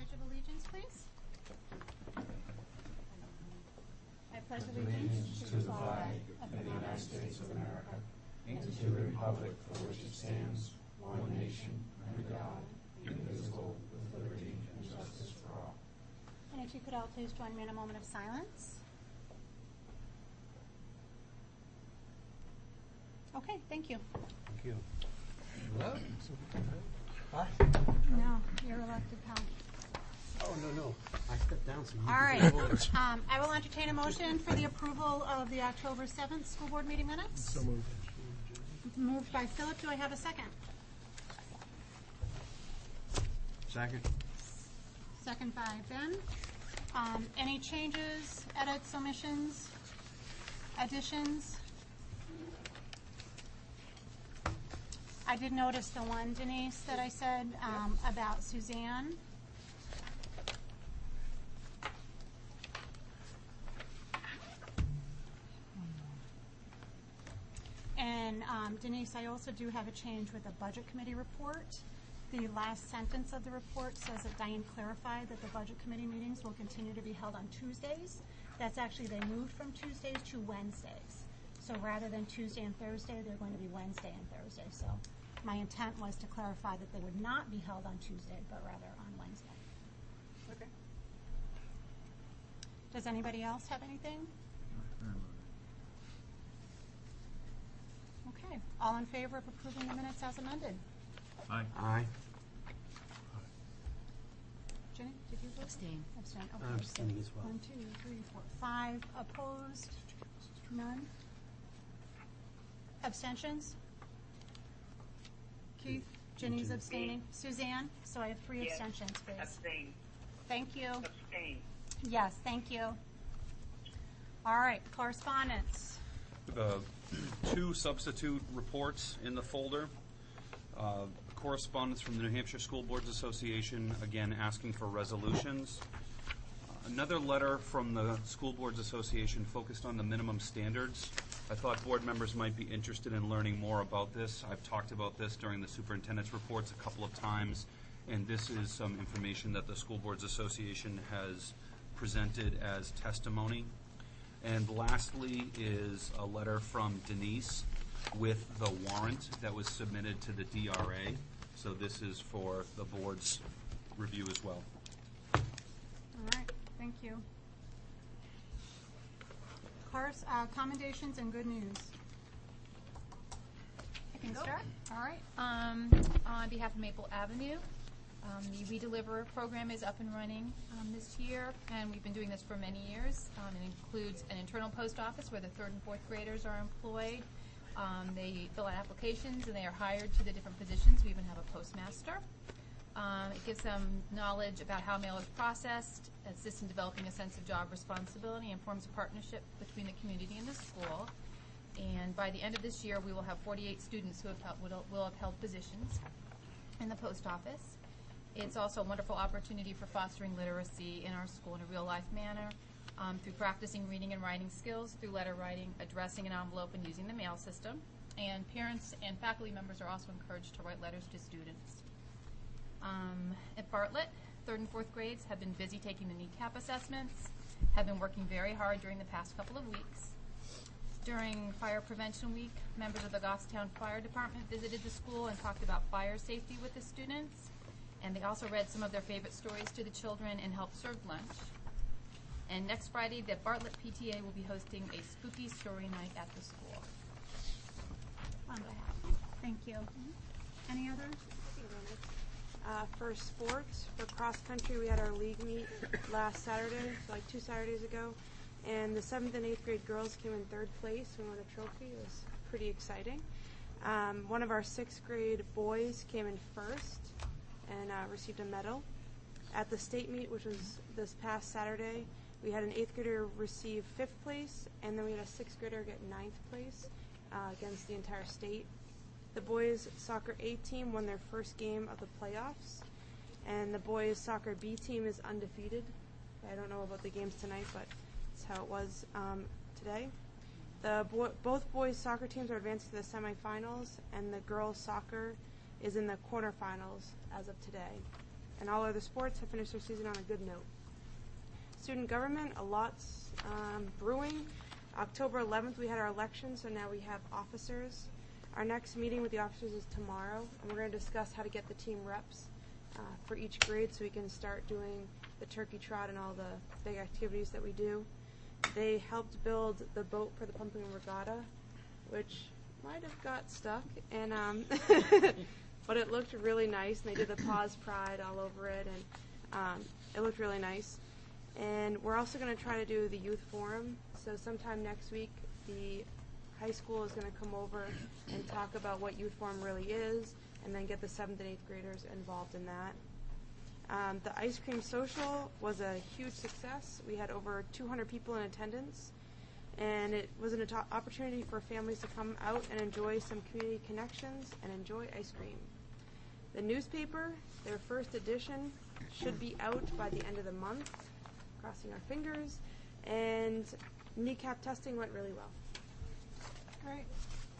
Pledge of Allegiance, please. I pledge allegiance to the flag of the United States of America and to the republic for which it stands, one nation, under God, indivisible, with liberty and justice for all. And if you could all please join me in a moment of silence. Okay, thank you. Thank you. Hello? Hi. No, you're elected, pal. Oh, no. I stepped down. So you All can right. go over. I will entertain a motion for the approval of the October 7th school board meeting minutes. So moved. Moved by Philip. Do I have a second? Second. Second by Ben. Any changes, edits, omissions, additions? I did notice the one, Denise, that I said about Suzanne. And Denise, I also do have a change with the budget committee report. The last sentence of the report says that Diane clarified that the budget committee meetings will continue to be held on Tuesdays. That's actually, they moved from Tuesdays to Wednesdays. So rather than Tuesday and Thursday, they're going to be Wednesday and Thursday. So my intent was to clarify that they would not be held on Tuesday, but rather on Wednesday. Okay. Does anybody else have anything? Okay. All in favor of approving the minutes as amended? Aye. Jenny, did you vote? Abstain. Abstain. Okay. I'm abstaining as well. 1, 2, 3, 4, 5 opposed. None. Abstentions? Keith? Jenny's abstaining. Suzanne? So I have 3 abstentions, please. Abstain. Thank you. Abstain. Yes, thank you. All right, correspondence. 2 substitute reports in the folder. Correspondence from the New Hampshire School Boards Association, again asking for resolutions. Another letter from the School Boards Association focused on the minimum standards. I thought board members might be interested in learning more about this. I've talked about this during the superintendent's reports a couple of times, and this is some information that the School Boards Association has presented as testimony. And lastly is a letter from Denise with the warrant that was submitted to the DRA. So this is for the board's review as well. All right, thank you. Commendations and good news. You can start. All right. On behalf of Maple Avenue, the We Deliver program is up and running this year, and we've been doing this for many years. It includes an internal post office where the 3rd and 4th graders are employed. They fill out applications, and they are hired to the different positions. We even have a postmaster. It gives them knowledge about how mail is processed, assists in developing a sense of job responsibility, and forms a partnership between the community and the school. And by the end of this year, we will have 48 students who will have held positions in the post office. It's also a wonderful opportunity for fostering literacy in our school in a real-life manner through practicing reading and writing skills, through letter writing, addressing an envelope, and using the mail system. And parents and faculty members are also encouraged to write letters to students. At Bartlett, 3rd and 4th grades have been busy taking the NECAP assessments, have been working very hard during the past couple of weeks. During Fire Prevention Week, members of the Goffstown Fire Department visited the school and talked about fire safety with the students. And they also read some of their favorite stories to the children and helped serve lunch. And next Friday, the Bartlett PTA will be hosting a spooky story night at the school. Thank you. Any others? For sports, for cross country, we had our league meet last Saturday, so like 2 Saturdays ago, and the 7th and 8th grade girls came in 3rd place and won a trophy. It was pretty exciting. One of our 6th grade boys came in 1st and received a medal. At the state meet, which was this past Saturday, we had an 8th grader receive 5th place, and then we had a 6th grader get 9th place against the entire state. The boys soccer A team won their first game of the playoffs, and the boys soccer B team is undefeated. I don't know about the games tonight, but that's how it was today. Both boys soccer teams are advanced to the semifinals, and the girls soccer is in the quarterfinals as of today. and all other sports have finished their season on a good note. Student government, a lot's brewing. October 11th, we had our election, so now we have officers. Our next meeting with the officers is tomorrow, and we're going to discuss how to get the team reps for each grade so we can start doing the turkey trot and all the big activities that we do. They helped build the boat for the pumpkin regatta, which might have got stuck, and but it looked really nice, and they did the Paws Pride all over it, and it looked really nice. And we're also going to try to do the youth forum, so sometime next week the high school is going to come over and talk about what youth forum really is, and then get the 7th and 8th graders involved in that. The ice cream social was a huge success. We had over 200 people in attendance, and it was an opportunity for families to come out and enjoy some community connections and enjoy ice cream. The newspaper, their first edition, should be out by the end of the month, crossing our fingers, and kneecap testing went really well. Great,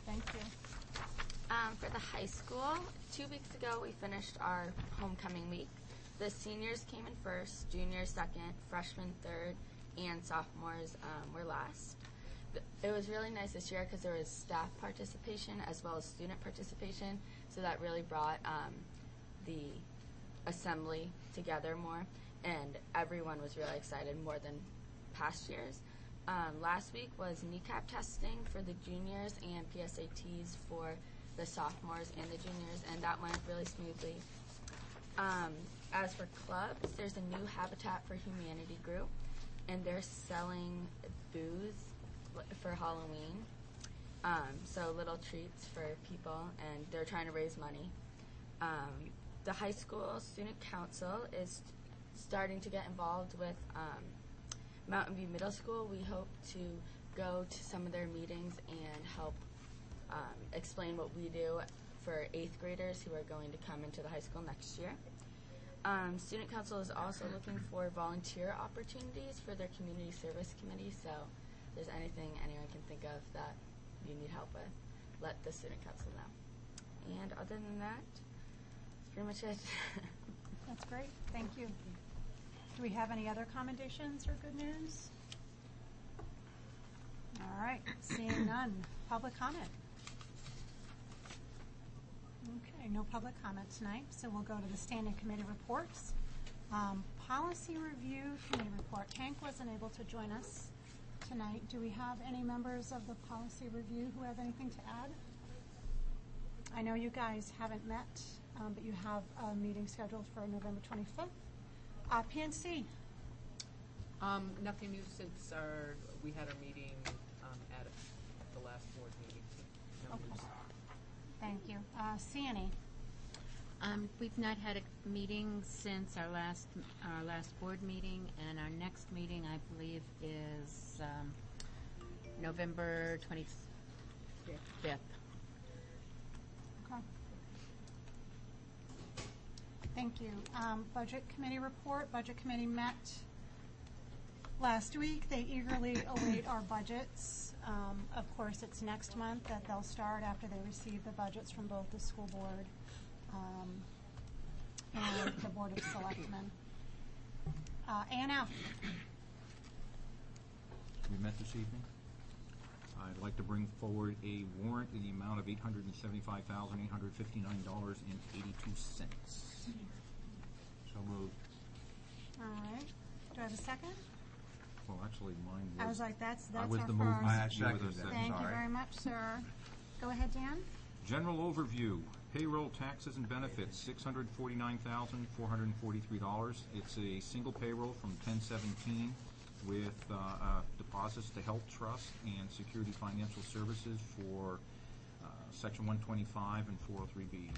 thank you. For the high school, 2 weeks ago we finished our homecoming week. The seniors came in first, juniors second, freshmen third, and sophomores were last. It was really nice this year because there was staff participation as well as student participation, so that really brought the assembly together more, and everyone was really excited more than past years. Last week was kneecap testing for the juniors and PSATs for the sophomores and the juniors, and that went really smoothly. As for clubs, there's a new Habitat for Humanity group, and they're selling booze for Halloween, so little treats for people, and they're trying to raise money. The high school student council is starting to get involved with Mountain View Middle School. We hope to go to some of their meetings and help explain what we do for 8th graders who are going to come into the high school next year. Student Council is also looking for volunteer opportunities for their community service committee, so if there's anything anyone can think of that you need help with, let the Student Council know. And other than that, that's pretty much it. That's great, thank you. Do we have any other commendations or good news? All right, seeing none. Public comment? Okay, no public comment tonight, so we'll go to the standing committee reports. Policy review committee report. Hank wasn't able to join us tonight. Do we have any members of the policy review who have anything to add? I know you guys haven't met, but you have a meeting scheduled for November 25th. PNC. Nothing new since we had our meeting at the last board meeting. No Okay. news. Thank you. CNE. We've not had a meeting since our last board meeting, and our next meeting, I believe, is November 25th. Okay. Thank you. Budget committee report. Budget committee met last week. They eagerly await our budgets. Of course, it's next month that they'll start after they receive the budgets from both the school board and the Board of Selectmen. A&F. We met this evening. I'd like to bring forward a warrant in the amount of $875,859.82. So moved. All right. Do I have a second? Well, actually, mine was. I was like, that's I our was first. the mover. I You were the seconded that. second. Thank you Sorry. very much, sir. Go ahead, Dan. General overview, payroll, taxes, and benefits, $649,443. It's a single payroll from 1017 with deposits to Health Trust and Security Financial Services for Section 125 and 403B.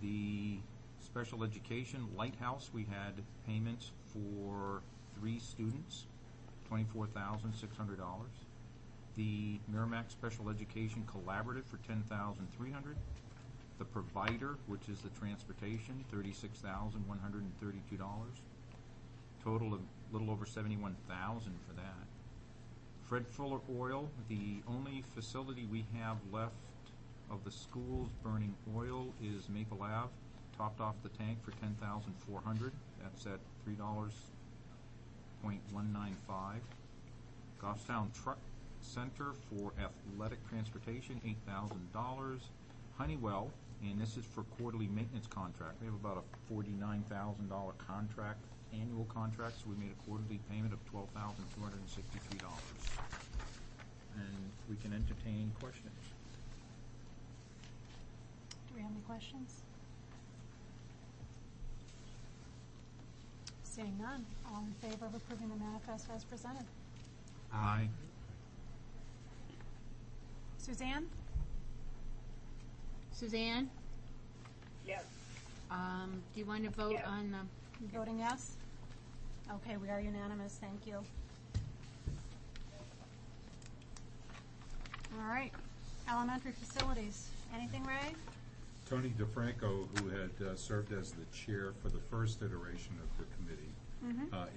The special education Lighthouse, we had payments for 3 students, $24,600. The Merrimack Special Education Collaborative for $10,300. The provider, which is the transportation, $36,132. Total of a little over $71,000 for that. Fred Fuller Oil, the only facility we have left of the schools burning oil is Maple Ave. topped off the tank for $10,400. That's at $3.195. Goffstown Truck Center for athletic transportation, $8,000. Honeywell, and this is for quarterly maintenance contract. We have about a $49,000 contract, annual contract, so we made a quarterly payment of $12,263. And we can entertain questions. Do we have any questions? Seeing none, all in favor of approving the manifest as presented? Aye. Suzanne? Suzanne? Yes. Do you want to vote on the? Voting yes? Okay, we are unanimous, thank you. All right, elementary facilities. Anything, Ray? Tony DeFranco, who had served as the chair for the first iteration of the committee,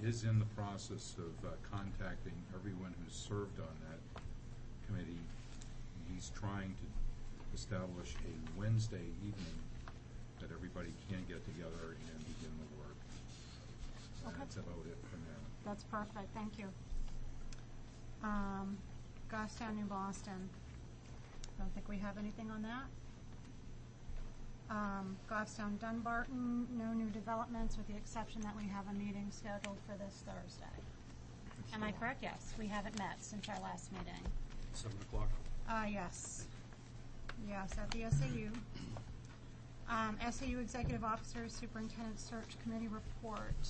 is in the process of contacting everyone who's served on that committee. He's trying to establish a Wednesday evening that everybody can get together and begin the work. Okay. That's about it for now. That's perfect, thank you. Goffstown, New Boston. Don't think we have anything on that. Goffstown, Dunbarton, no new developments with the exception that we have a meeting scheduled for this Thursday. Am I correct? Yes, we haven't met since our last meeting. 7 o'clock. Yes. Yes, at the SAU. SAU Executive Officers Superintendent Search Committee report.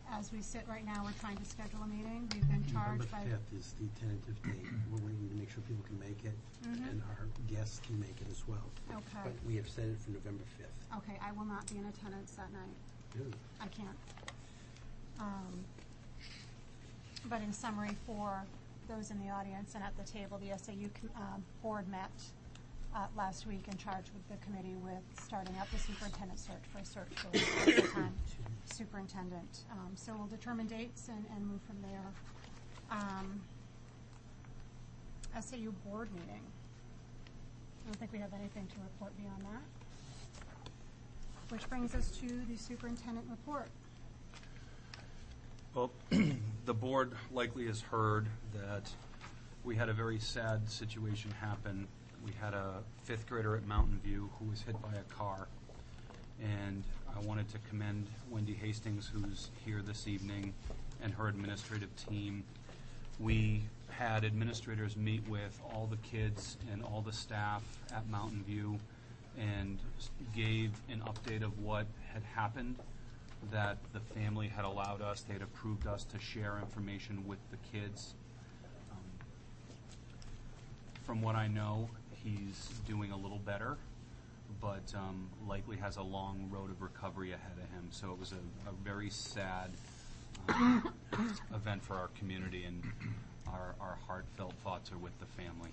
As we sit right now, we're trying to schedule a meeting. We've been charged by... November 5th is the tentative date. We're waiting to make sure people can make it, and our guests can make it as well. Okay. But we have set it for November 5th. Okay, I will not be in attendance that night. Really? I can't. But in summary, for those in the audience and at the table, the SAU board met last week and charged with the committee with starting up the superintendent search for a search for a full-time superintendent. So we'll determine dates and move from there. SAU board meeting. I don't think we have anything to report beyond that. Which brings us to the superintendent report. Well, the board likely has heard that we had a very sad situation happen. We had a 5th grader at Mountain View who was hit by a car. And I wanted to commend Wendy Hastings, who's here this evening, and her administrative team. We had administrators meet with all the kids and all the staff at Mountain View and gave an update of what had happened, that the family had allowed us, they had approved us to share information with the kids. From what I know, he's doing a little better, but likely has a long road of recovery ahead of him. So it was a very sad event for our community, and our heartfelt thoughts are with the family.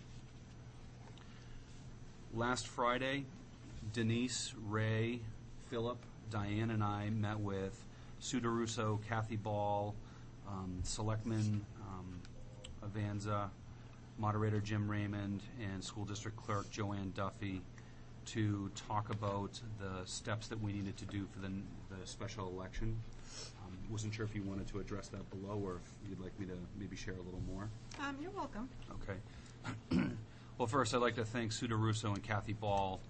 Last Friday, Denise, Ray, Philip, Diane, and I met with Sue DeRusso, Kathy Ball, Selectman Avanza, Moderator Jim Raymond, and School District Clerk Joanne Duffy to talk about the steps that we needed to do for the special election. Wasn't sure if you wanted to address that below or if you'd like me to maybe share a little more. You're welcome. Okay. Well, first, I'd like to thank Sue DeRusso and Kathy Ball.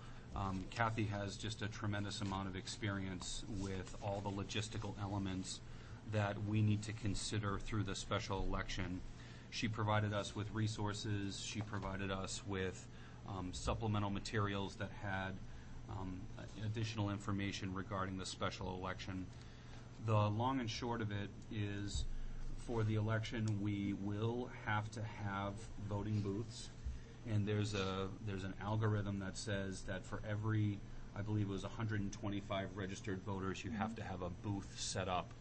Kathy has just a tremendous amount of experience with all the logistical elements that we need to consider through the special election. She provided us with resources. She provided us with supplemental materials that had additional information regarding the special election. The long and short of it is, for the election, we will have to have voting booths. And there's an algorithm that says that for every, I believe it was 125 registered voters, you have to have a booth set up.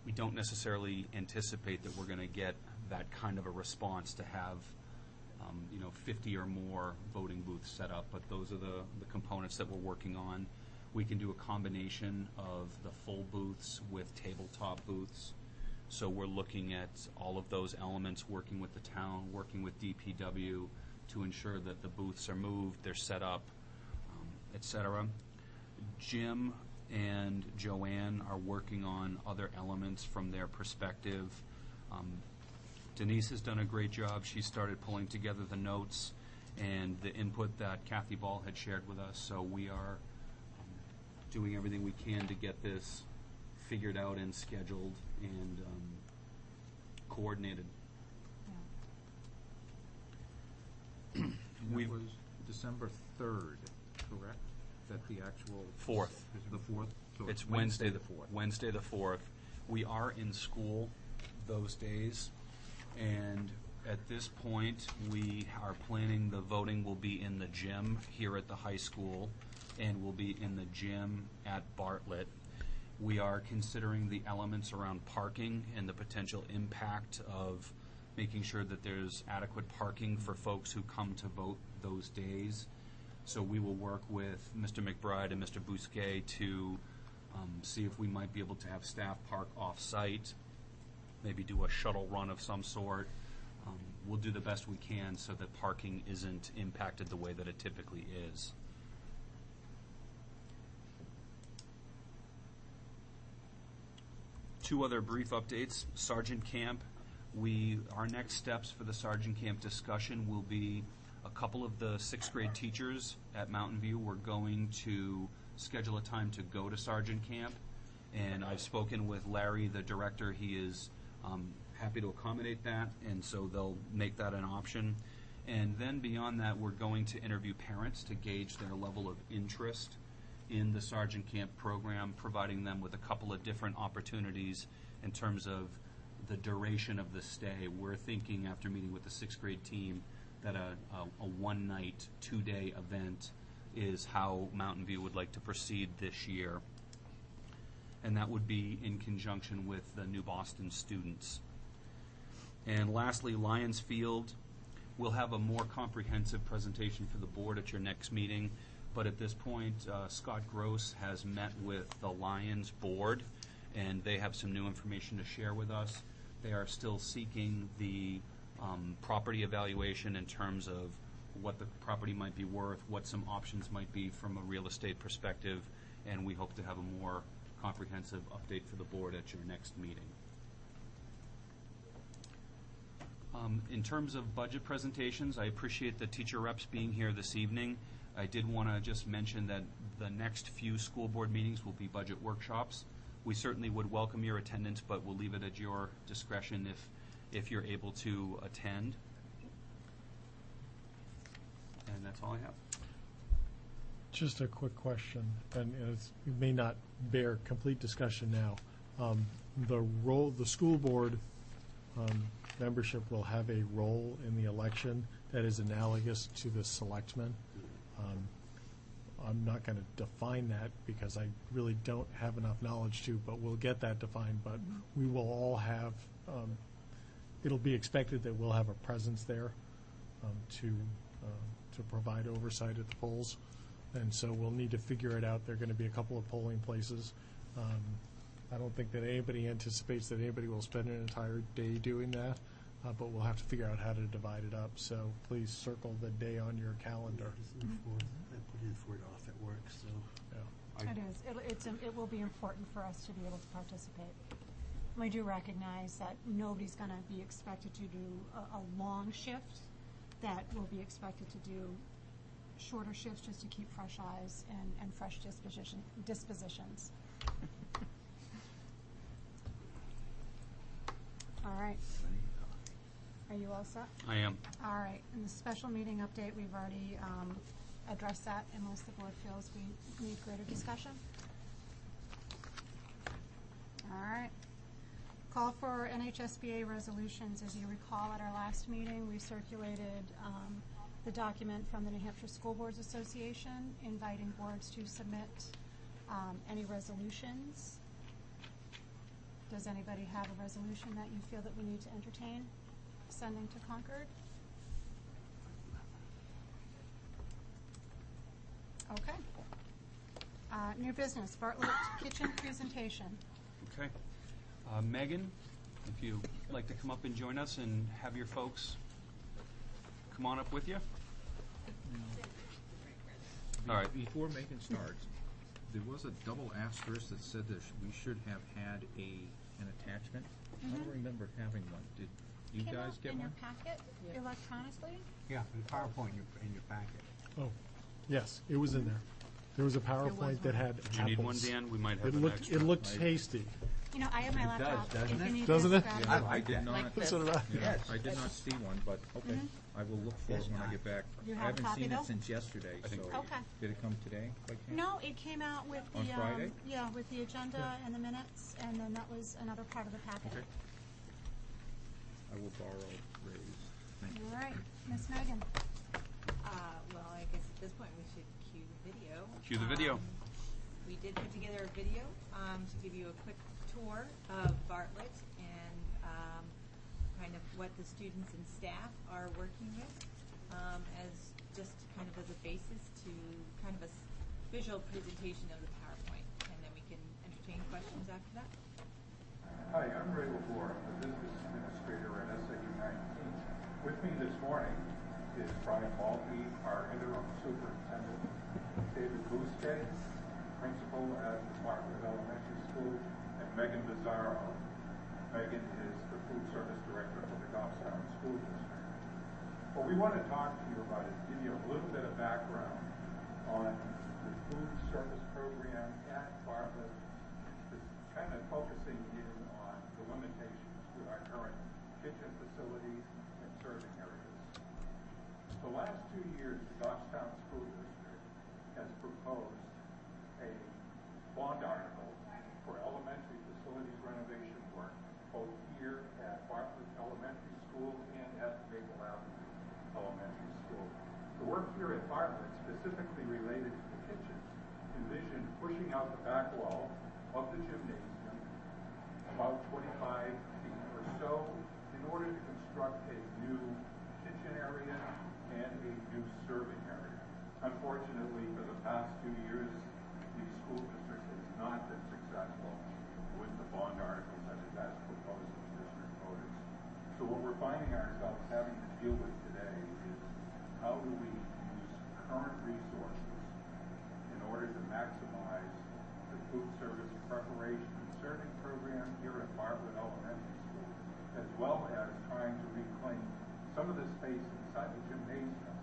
We don't necessarily anticipate that we're going to get that kind of a response to have 50 or more voting booths set up, but those are the components that we're working on. We can do a combination of the full booths with tabletop booths. So we're looking at all of those elements, working with the town, working with DPW to ensure that the booths are moved, they're set up. et cetera. Jim and Joanne are working on other elements from their perspective. Denise has done a great job. She started pulling together the notes and the input that Kathy Ball had shared with us. So we are doing everything we can to get this figured out and scheduled and coordinated. And that We've- was December 3rd, correct? That the actual... 4th. The 4th? So It's Wednesday the 4th. Wednesday the 4th. We are in school those days, and at this point, we are planning the voting will be in the gym here at the high school, and will be in the gym at Bartlett. We are considering the elements around parking and the potential impact of making sure that there's adequate parking for folks who come to vote those days. So we will work with Mr. McBride and Mr. Bousquet to see if we might be able to have staff park off-site, maybe do a shuttle run of some sort. We'll do the best we can so that parking isn't impacted the way that it typically is. Two other brief updates. Sergeant Camp. Our next steps for the Sergeant Camp discussion will be a couple of the 6th grade teachers at Mountain View. We're going to schedule a time to go to Sergeant Camp. And I've spoken with Larry, the director. He is happy to accommodate that, and so they'll make that an option. And then beyond that, we're going to interview parents to gauge their level of interest in the Sergeant Camp program, providing them with a couple of different opportunities in terms of the duration of the stay. We're thinking, after meeting with the 6th grade team, that a one-night, 2-day event is how Mountain View would like to proceed this year. And that would be in conjunction with the New Boston students. And lastly, Lions Field. We'll have a more comprehensive presentation for the board at your next meeting. But at this point, Scott Gross has met with the Lions board, and they have some new information to share with us. They are still seeking the property evaluation in terms of what the property might be worth, what some options might be from a real estate perspective, and we hope to have a more comprehensive update for the board at your next meeting. In terms of budget presentations, I appreciate the teacher reps being here this evening. I did want to just mention that the next few school board meetings will be budget workshops. We certainly would welcome your attendance, but we'll leave it at your discretion if you're able to attend. And that's all I have. Just a quick question, and it may not bear complete discussion now. The school board membership will have a role in the election that is analogous to the selectmen. I'm not going to define that because I really don't have enough knowledge to, but we'll get that defined. But we will all have, it'll be expected that we'll have a presence there to provide oversight at the polls. And so we'll need to figure it out. There are going to be a couple of polling places. I don't think that anybody anticipates that anybody will spend an entire day doing that, but we'll have to figure out how to divide it up. So please circle the day on your calendar. I put in for it off at work, so. Yeah. It is. It will be important for us to be able to participate. We do recognize that nobody's going to be expected to do a long shift, that we'll be expected to do shorter shifts just to keep fresh eyes and fresh dispositions. All right. Are you all set? I am. All right. In the special meeting update, we've already addressed that unless the board feels we need greater discussion. All right. Call for NHSBA resolutions. As you recall, at our last meeting, we circulated the document from the New Hampshire School Boards Association inviting boards to submit any resolutions. Does anybody have a resolution that you feel that we need to entertain sending to Concord? Okay. New business, Bartlett Kitchen presentation. Okay. Megan, if you'd like to come up and join us and have your folks come on up with you. All right. Before Megan starts, there was a double asterisk that said that we should have had an attachment. I don't remember having one. Did you Came guys out get in your one? packet electronically? Yeah, in PowerPoint in your packet. Oh, yes, it was in there. There was a PowerPoint that had Do you need one, apples. Dan? We might have It an looked, extra. it looked tasty. You know, I have my It does, laptop. doesn't If you it? need Doesn't this, it? grab it. I did not. Like this. Sort of, Yeah, Yes. I did not see one, but okay. I will look for it when I get back. You I have a haven't copy, seen though? it since yesterday, so. Okay. Did it come today, by chance? No, it came out with the, On Friday? yeah, with the agenda and the minutes, and then that was another part of the packet. Okay. I will borrow Ray's. Thank you. All right, Miss Megan. Well, I guess at this point we should cue the video. Cue the video. We did put together a video to give you a quick tour of Bartlett and kind of what the students and staff are working with as just kind of as a basis to kind of a visual presentation of the PowerPoint. And then we can entertain questions after that. Hi, I'm Ray Labor, the business administrator at SAU 19. With me this morning is Brian Maltby, our interim superintendent, David Bousquet, principal at the Bartlett Elementary School, and Megan Bizzaro. Megan is the food service director for the Goffstown School District. What we want to talk to you about is give you a little bit of background on the food service program at Bartlett, kind of focusing in on the limitations with our current kitchen facilities and serving areas. The last 2 years, the Goffstown School District has proposed a bond article for elementary facilities renovation work, both here at Bartlett Elementary School and at Maple Avenue Elementary School. The work here at Bartlett, specifically related to the kitchen, envisioned pushing out the back wall of the gymnasium about 25 feet or so in order to construct a new kitchen area and a new serving area. Unfortunately, for the past 2 years, the school district has not been successful with the bond articles that it has proposed to district voters. So what we're finding ourselves having to deal with today is how do we use current resources in order to maximize the food service preparation and serving program here at Bartlett Elementary School, as well as trying to reclaim some of the space inside the gymnasium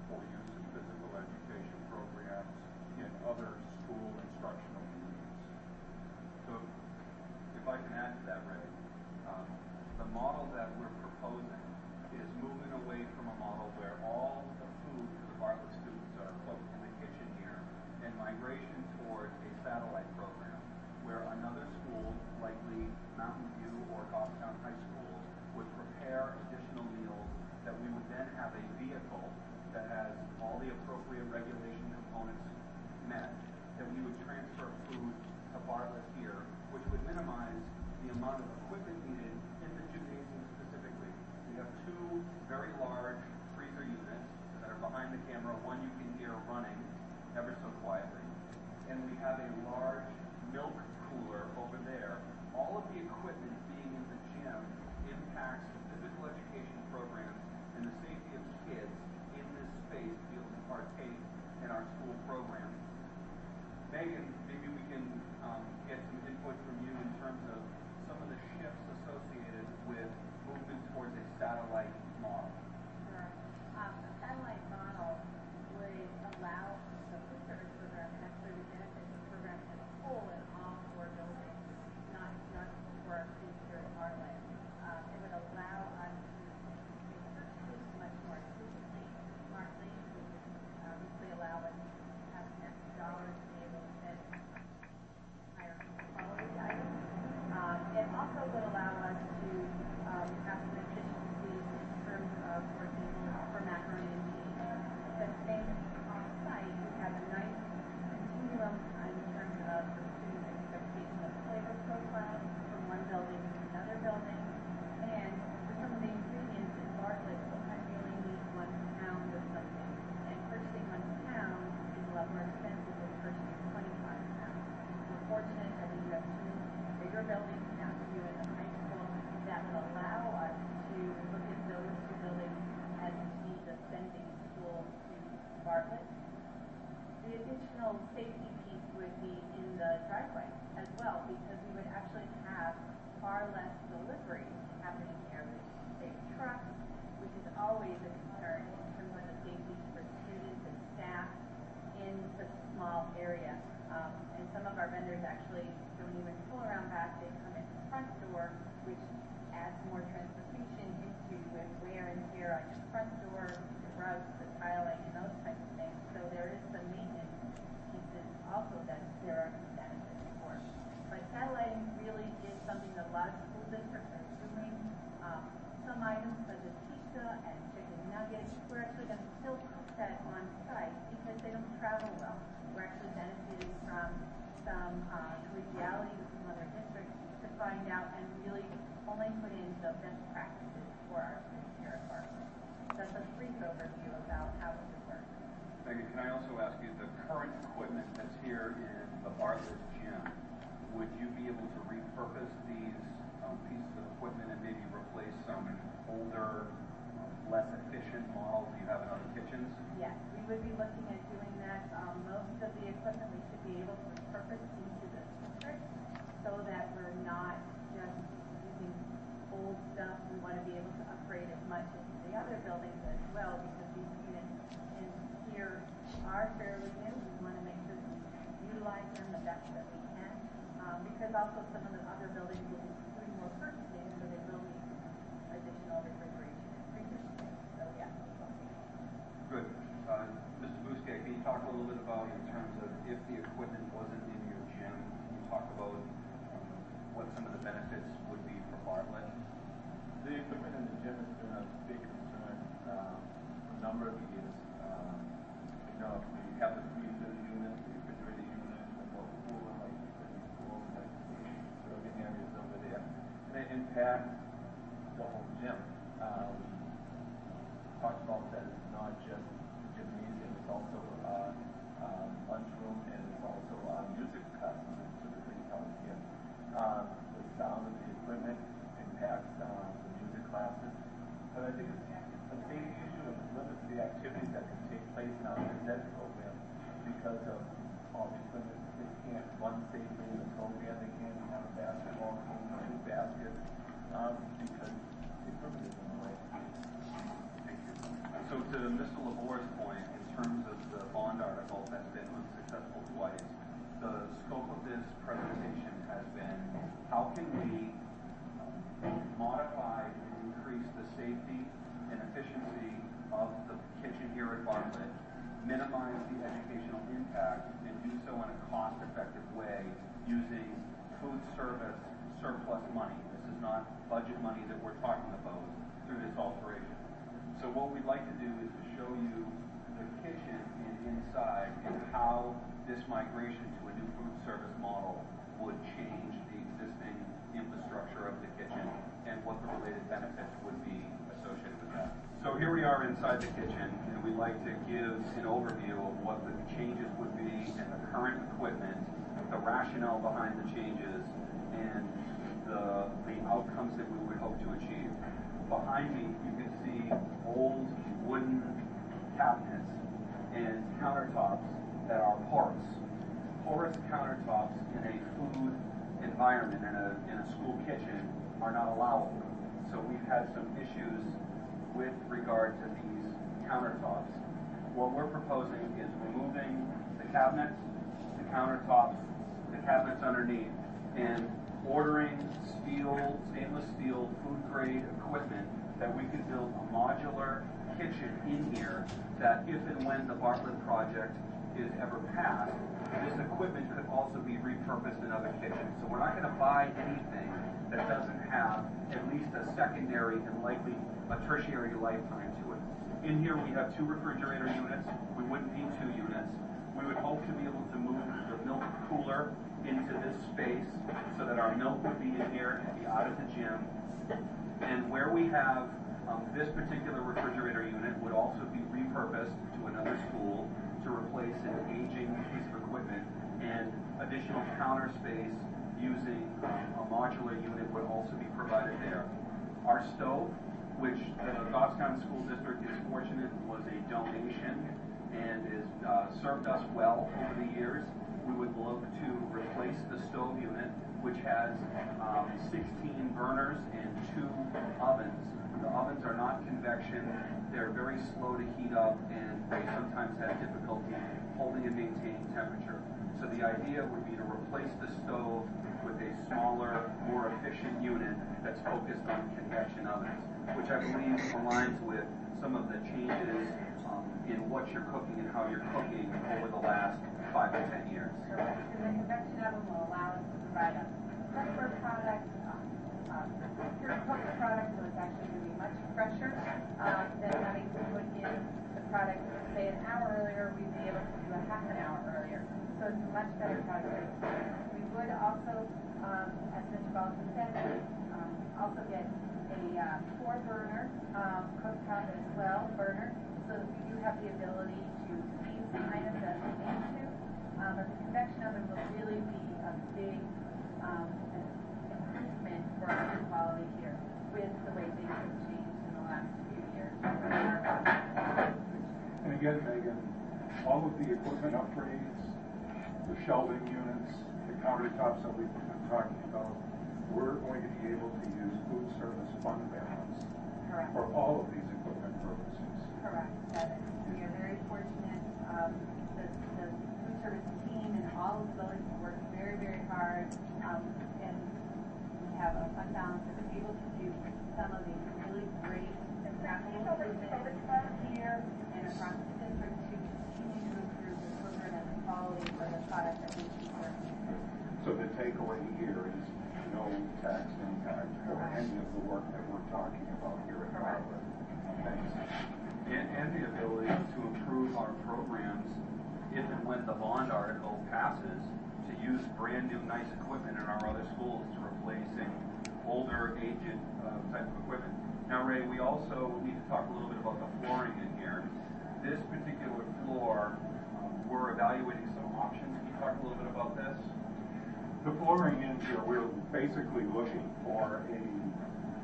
for use in physical education programs and other school instructional needs. So if I can add to that, Ray, the model that we're proposing is moving away from a model where all the food for the Bartlett students are cooked in the kitchen here, and migration towards a satellite program where another school, likely Mountain View or Goffstown High School, would prepare additional meals that we would then have a vehicle that has all the appropriate regulation components met, that we would transfer food to Bartlett here, which would minimize the amount of equipment needed in the gymnasium specifically. We have 2 very large freezer units that are behind the camera, one you can hear running ever so quietly. And we have a large milk cooler over there. All of the equipment being in the gym impacts the physical education programs and the safety of kids in this space to be able to partake in our school program. Megan, maybe we can get some input from you in terms of some of the shifts associated with movement towards a satellite model. Sure. The satellite model would allow the food service program and actually would benefit the program as a whole in all 4 buildings, not for our students here at Bartlett. It would allow us to make purchases much more efficiently, smartly. It would obviously allow us to have extra dollars to be able to spend higher quality items. It also would allow us to have some efficiencies in terms of, for example, for macaroni and cheese. But staying on site, we have a nice continuum in terms of the student expectation of flavor profile from one building to another building. And for some of the ingredients in Bartlett, sometimes you only need 1 pound of something. And purchasing 1 pound is a lot more expensive than purchasing 25 pounds. We're fortunate that we have 2 bigger buildings, Mountain View and the high school, that would allow us to look at those 2 buildings as indeed the sending school to Bartlett. additional safety piece would be in the driveway as well, because we would actually have far less deliveries happening here with big trucks, which is always a concern in terms of the safety for students and staff in such a small area. And some of our vendors actually don't even pull around back, they come in the front door, which adds more transportation into with wear and tear on your front door, your rugs, the tiling, and those types of things. So there is some maintenance pieces also that there are some benefits for. But satelliting really is something that a lot of school districts are doing. Some items such as pizza and chicken nuggets, we're actually going to still cook that on site because they don't travel well. We're actually benefiting from some collegiality with some other districts to find out and really only put in the best practices for our students here at Bartlett. That's a brief overview about how it would work. Megan, can I also ask you, the current equipment that's here in the Bartlett gym, would you be able to repurpose these pieces of equipment and maybe replace some older, less efficient models you have in other kitchens? Yes, we would be looking at doing that. Most of the equipment we should be able to repurpose into the district so that we're not just using old stuff. We want to be able to upgrade as much as the other buildings as well, because these units in here are fairly new. We want to make sure that we utilize them the best that we can, because also some of the other buildings will be doing more purchasing, so they will need additional refrigeration and freezer space. So yes, we will. Good. Mr. Bousquet, can you talk a little bit about, in terms of if the equipment wasn't in your gym, can you talk about what some of the benefits would be for Bartlett? The equipment in the gym has been a big concern for a number of years. We have the freezer unit, the refrigerator unit, the little cooler, like these cools, like serving areas over there. And it impacts the whole gym. We talked about that it's not just the gymnasium, it's also lunchroom, and it's also music classes that typically held here. The sound of the equipment impacts the music classes. But I think it's a safety issue and limits the activities that can take place in our ed program because of all the equipment. They can't run safely in the program. They can't have a basketball game or shoot baskets because the equipment is in the way. Thank you. So to Mr. Labore's point, in terms of the bond article that's been unsuccessful twice, the scope of this presentation has been how can we modify and increase the safety and efficiency of the kitchen here at Bartlett, minimize the educational impact, and do so in a cost-effective way using food service surplus money. This is not budget money that we're talking about through this alteration. So what we'd like to do is to show you the kitchen and inside and how this migration to a new food service model would change the existing infrastructure of the kitchen and what the related benefits would be associated with that. So here we are inside the kitchen, and we'd like to give an overview of what the changes would be in the current equipment, the rationale behind the changes, and the outcomes that we would hope to achieve. Behind me, you can see old wooden cabinets and countertops that are porous. Porous countertops in a food environment, in a school kitchen, are not allowable. So we've had some issues with regard to these countertops. What we're proposing is removing the cabinets, the countertops, the cabinets underneath, and ordering stainless steel, food-grade equipment that we could build a modular kitchen in here that if and when the Bartlett project is ever passed, this equipment could also be repurposed in other kitchens. So we're not going to buy anything that doesn't have at least a secondary and likely a tertiary lifetime to it. In here we have 2 refrigerator units. We wouldn't need 2 units. We would hope to be able to move the milk cooler into this space so that our milk would be in here and be out of the gym. And where we have this particular refrigerator unit would also be repurposed to another school to replace an aging piece of equipment, and additional counter space using a modular unit would also be provided there. Our stove, which the Goffstown School District is fortunate was a donation and is served us well over the years. We would look to replace the stove unit, which has 16 burners and 2 ovens. The ovens are not convection. They're very slow to heat up, and they sometimes have difficulty holding and maintaining temperature. So the idea would be to replace the stove with a smaller, more efficient unit that's focused on convection ovens, which I believe aligns with some of the changes in what you're cooking and how you're cooking over the last 5 to 10 years. Correct. And the convection oven will allow us to provide a fresher product, cooked product, so it's actually going to be much fresher than having to put in the product, say, an hour earlier. We'd be able to do a half an hour earlier. So it's a much better product. We would also, as Mr. Baldwin said, also get a 4-burner cooktop as well, burner, so that we do have the ability to steam some items as we need to. But the convection oven will really be a big improvement for our food quality here with the way things have changed in the last few years. And again, Megan, all of the equipment upgrades, the shelving units, the countertops that we've been talking about, we're going to be able to use food service fund balance for all of these equipment purposes. Correct. We are very fortunate. The food service team and all of the buildings work very, very hard, and we have a fund balance that's able to do some of these really great capital improvements here and across the district to continue to improve the program and the quality for the product that we serve. So the takeaway here is no tax impact for any of the work that we're talking about here at Bartlett. Thanks. And the ability to improve our programs if and when the bond article passes to use brand new nice equipment in our other schools to replacing older, aged type of equipment. Now, Ray, we also need to talk a little bit about the flooring in here. This particular floor, we're evaluating some options. Can you talk a little bit about this? The flooring in here, we're basically looking for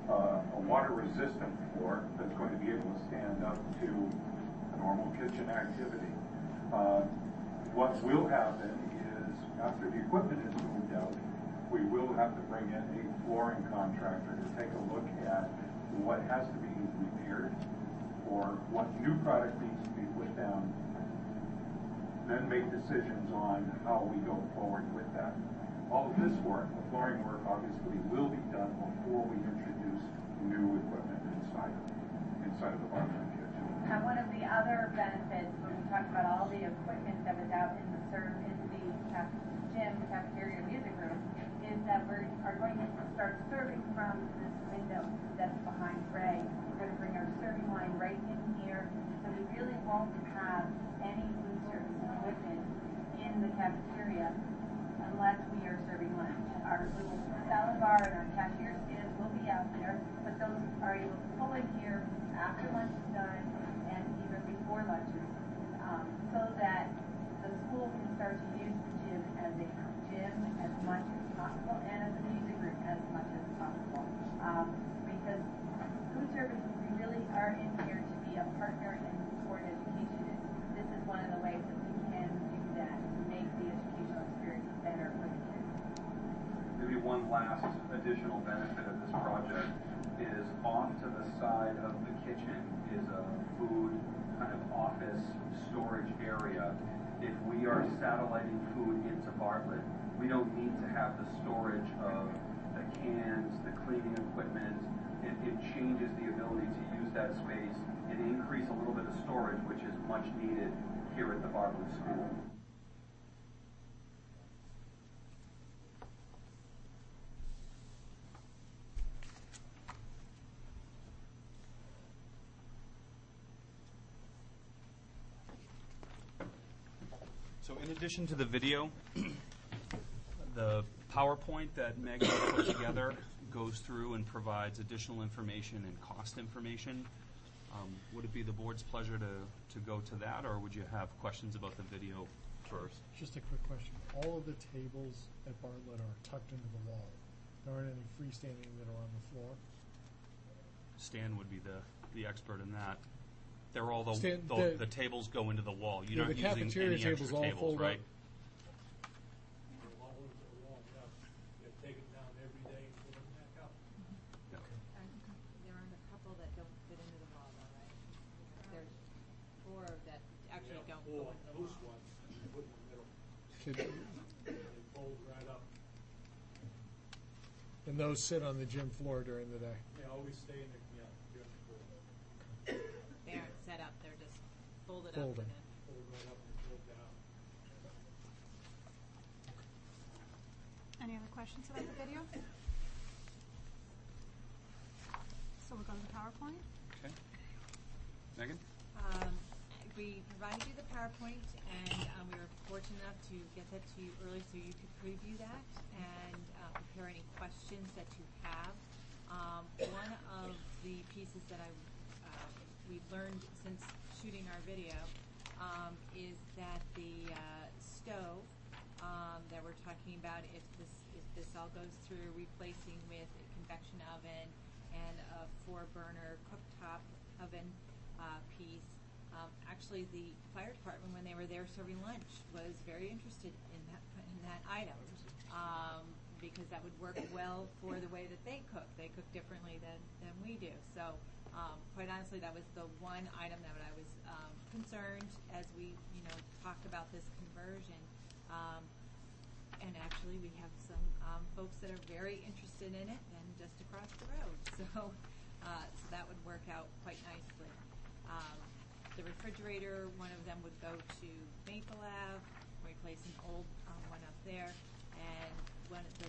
a water-resistant floor that's going to be able to stand up to a normal kitchen activity. What will happen is, after the equipment is moved out, we will have to bring in a flooring contractor to take a look at what has to be repaired or what new product needs to be put down, then make decisions on how we go forward with that. All of this work, the flooring work, obviously will be done before we introduce new equipment inside of the Bartlett kitchen. And one of the other benefits when we talk about all the equipment that was out in the cafeteria, music room, is that we are going to start serving from this window that's behind Ray. We're going to bring our serving line right in here, so we really won't have any food service equipment in the cafeteria unless we are serving lunch. Our little salad bar and our cashier stands will be out there, but those are able to pull in here after lunch is done and even before lunch is so that the school can start to use the gym as a gym as much as possible and as a music room as much as possible. Because food service, we really are in here to be a partner in sport education. This is one of the ways that we can do that, to make the educational experience better for the kids. Maybe one last additional benefit of this project is off to the side of the kitchen is a food kind of office storage area. If we are satelliting food into Bartlett, we don't need to have the storage of the cans, the cleaning equipment. It changes the ability to use that space and increase a little bit of storage, which is much needed here at the Bartlett School. So in addition to the video, the PowerPoint that Megan put together goes through and provides additional information and cost information. Would it be the board's pleasure to go to that, or would you have questions about the video first? Just a quick question. All of the tables at Bartlett are tucked into the wall. There aren't any freestanding that are on the floor? Stan would be the expert in that. They're all the tables go into the wall. You're not the using cafeteria any tables extra all tables, fold right? up. Take it down every day and put them back up. And there aren't a couple that don't fit into the wall, though, right? There's 4 that actually don't go into the wall. Loose ones, and you put in the middle. They fold right up. And those sit on the gym floor during the day. They always stay in the gym floor. They aren't set up, they're just folded Folded. up and then. Fold right up and fold down. Any other questions about the video? So we'll go to the PowerPoint. Okay. Megan? We provided you the PowerPoint, and we were fortunate enough to get that to you early so you could preview that and prepare any questions that you have. One of the pieces that we've learned since shooting our video is that the stove that we're talking about, if this all goes through, replacing with a convection oven and a 4-burner cooktop oven piece. Actually, the fire department, when they were there serving lunch, was very interested in that item because that would work well for the way that they cook. They cook differently than we do. So, quite honestly, that was the one item that I was concerned as we, talked about this conversion. And actually, we have some folks that are very interested in it, and just across the road. So that would work out quite nicely. The refrigerator, one of them would go to Maple Ave, replace an old one up there, and the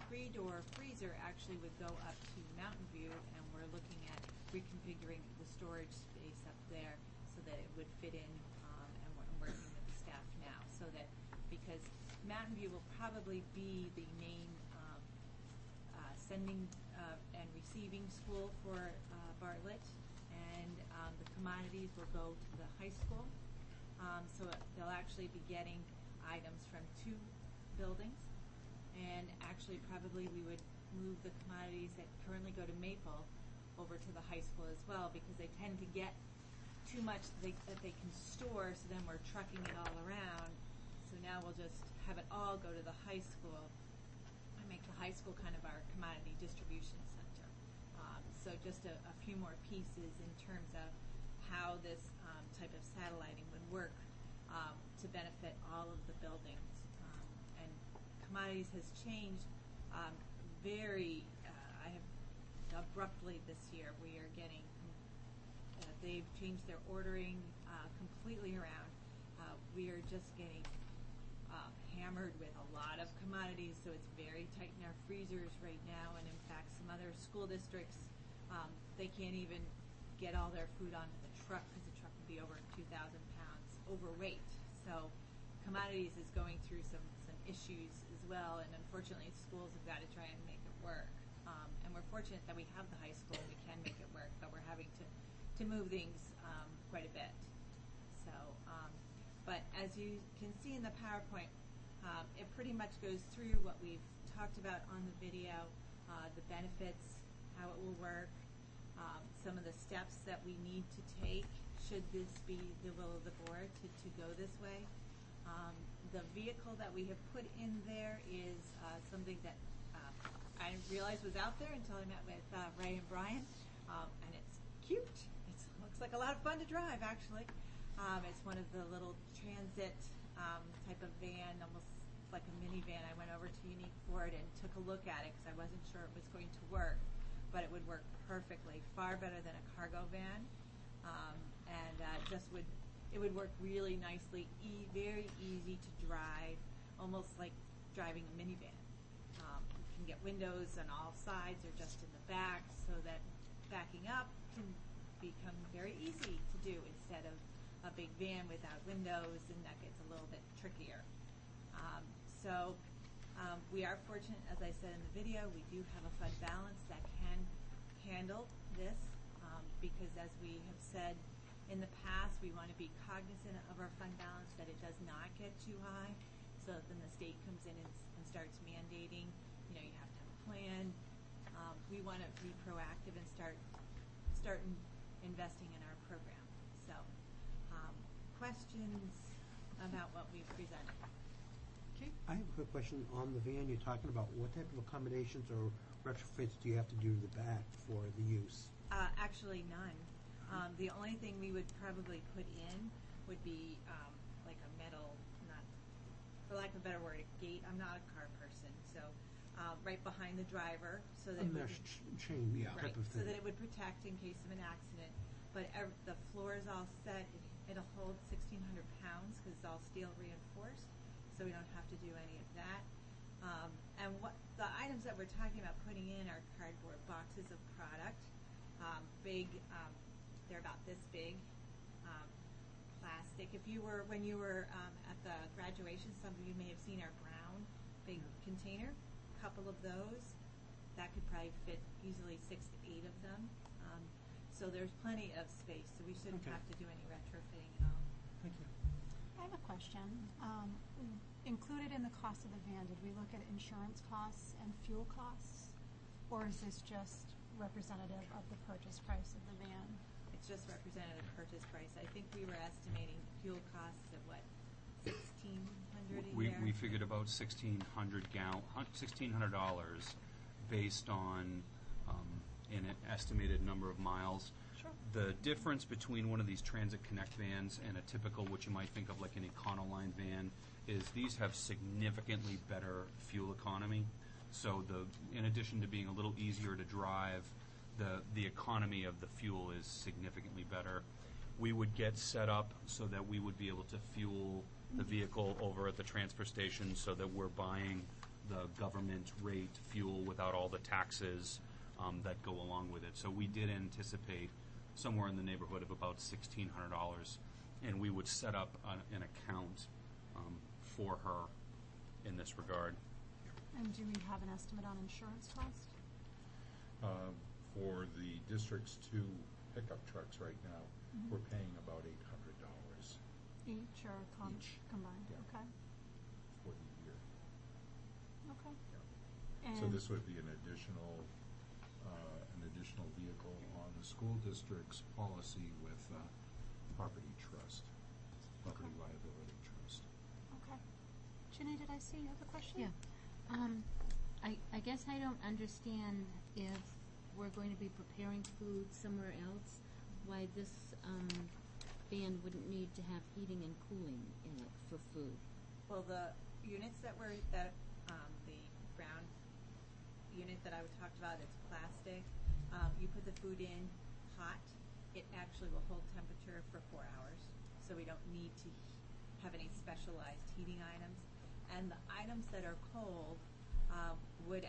3-door freezer actually would go up to Mountain View, and we're looking at reconfiguring the storage space up there so that it would fit in, and we're working with the staff now, so that because Mountain View will probably be the main sending and receiving school for Bartlett, and the commodities will go to the high school. So they'll actually be getting items from 2 buildings, and actually probably we would move the commodities that currently go to Maple over to the high school as well, because they tend to get too much that they can store, so then we're trucking it all around. So now we'll just have it all go to the high school and make the high school kind of our commodity distribution center. So just a few more pieces in terms of how this type of satelliting would work to benefit all of the buildings. And commodities has changed very abruptly this year. We are getting, they've changed their ordering completely around. We are just getting hammered with a lot of commodities, so it's very tight in our freezers right now. And in fact, some other school districts, they can't even get all their food onto the truck because the truck would be over 2,000 pounds overweight. So commodities is going through some issues as well, and unfortunately schools have got to try and make it work. And we're fortunate that we have the high school and we can make it work, but we're having to move things quite a bit. So, but as you can see in the PowerPoint, it pretty much goes through what we've talked about on the video, the benefits, how it will work, some of the steps that we need to take should this be the will of the board to go this way. The vehicle that we have put in there is something that I didn't realize was out there until I met with Ray and Brian, and it's cute. It looks like a lot of fun to drive, actually. It's one of the little transit type of van, almost like a minivan. I went over to Unique Ford and took a look at it because I wasn't sure it was going to work, but it would work perfectly, far better than a cargo van, and it would work really nicely, very easy to drive, almost like driving a minivan. You can get windows on all sides or just in the back, so that backing up can become very easy to do instead of a big van without windows, and that gets a little bit trickier. So we are fortunate, as I said in the video, we do have a fund balance that can handle this, because as we have said in the past, we want to be cognizant of our fund balance, that it does not get too high, so then the state comes in and starts mandating, you have to have a plan. We want to be proactive and start investing in our program. questions about what we've presented? I have a quick question on the van you're talking about. What type of accommodations or retrofits do you have to do to the back for the use? Actually, none. The only thing we would probably put in would be like a metal, not, for lack of a better word, a gate. I'm not a car person, so right behind the driver, so that A it would mesh chain right, type of so thing. that it would protect in case of an accident. But the floor is all set. It'll hold 1,600 pounds because it's all steel reinforced, so we don't have to do any of that. And what the items that we're talking about putting in are cardboard boxes of product, big. They're about this big. Plastic. When you were at the graduation, some of you may have seen our brown big container. A couple of those. That could probably fit easily 6 to 8 of them. So there's plenty of space, so we shouldn't have to do any retrofitting at all. Thank you. I have a question. Included in the cost of the van, did we look at insurance costs and fuel costs? Or is this just representative of the purchase price of the van? It's just representative purchase price. I think we were estimating fuel costs at what, $1,600 a year? We figured about $1,600 based on an estimated number of miles. Sure. The difference between one of these Transit Connect vans and a typical, what you might think of like an Econoline van, is these have significantly better fuel economy. So in addition to being a little easier to drive, the economy of the fuel is significantly better. We would get set up so that we would be able to fuel the vehicle over at the transfer station so that we're buying the government rate fuel without all the taxes that go along with it. So we did anticipate somewhere in the neighborhood of about $1,600, and we would set up an account for her in this regard. And do we have an estimate on insurance cost? For the district's 2 pickup trucks right now, we're paying about $800 Each or Each. combined? Yeah. Okay. for the year. Okay. So And this would be an additional vehicle on the school district's policy with property trust, property liability trust. okay. Ginny, did I see you have a question? Yeah. I guess I don't understand if we're going to be preparing food somewhere else, why this van wouldn't need to have heating and cooling in it for food. Well, the units the brown unit that I talked about, it's plastic. You put the food in hot, it actually will hold temperature for 4 hours, so we don't need to have any specialized heating items. And the items that are cold would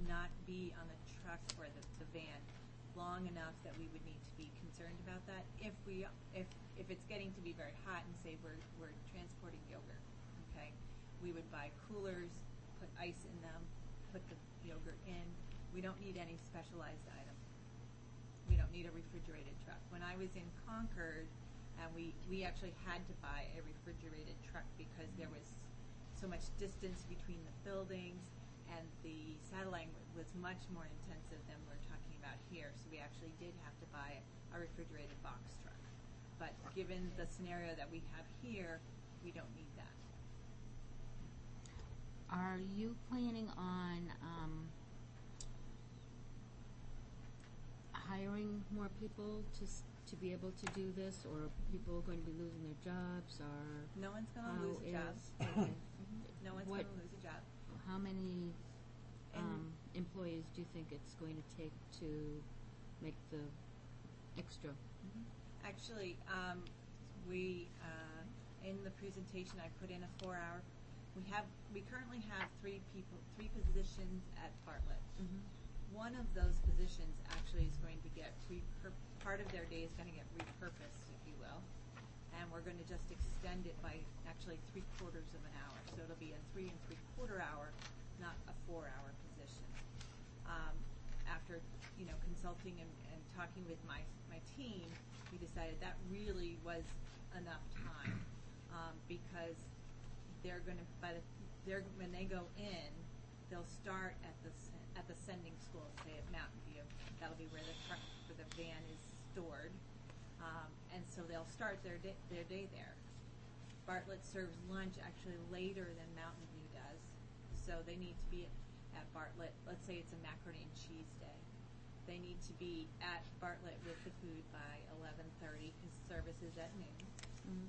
not be on the truck or the van long enough that we would need to be concerned about that. If it's getting to be very hot and say we're transporting yogurt, okay, we would buy coolers, put ice in them, put the yogurt in. We don't need any specialized item. We don't need a refrigerated truck. When I was in Concord, and we actually had to buy a refrigerated truck because there was so much distance between the buildings, and the satellite was much more intensive than we're talking about here. So we actually did have to buy a refrigerated box truck. But given the scenario that we have here, we don't need that. Are you planning on hiring more people to be able to do this, or are people going to be losing their jobs, or No one's going to lose a job. No one's going to lose a job. How many employees do you think it's going to take to make the extra? Actually, we in the presentation I put in a 4-hour. We currently have 3 positions at Bartlett. One of those positions actually is going to get part of their day is going to get repurposed, if you will, and we're going to just extend it by actually 3/4 of an hour. So it'll be a 3 3/4 hour, not a 4-hour position. After consulting and talking with my team, we decided that really was enough time because they're going to when they go in, they'll start at the sending school, say at Mountain View. That'll be where the van is stored, and so they'll start their day there. Bartlett serves lunch actually later than Mountain View does. So they need to be at Bartlett, let's say it's a macaroni and cheese day. They need to be at Bartlett with the food by 11:30 because service is at noon. Mhm.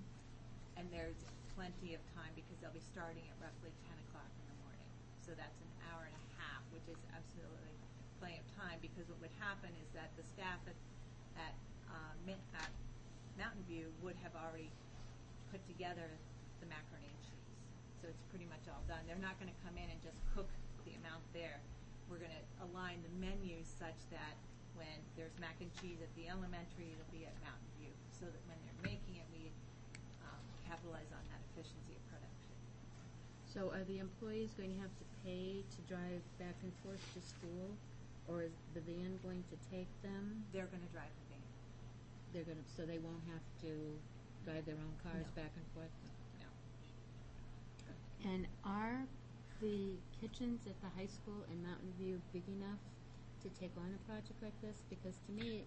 And there's plenty of time because they'll be starting at roughly 10 o'clock in the morning. So that's an hour and a half, which is absolutely plenty of time because what would happen is that the staff at Mountain View would have already put together the macaroni and cheese. So it's pretty much all done. They're not going to come in and just cook the amount there. We're going to align the menus such that when there's mac and cheese at the elementary, it'll be at Mountain View, so that when they're making it, we capitalize on that efficiency of production. So are the employees going to have to pay to drive back and forth to school, or is the van going to take them? They're going to drive the van. They're going to, so they won't have to drive their own cars No. back and forth? No. And are the kitchens at the high school and Mountain View big enough to take on a project like this? Because to me,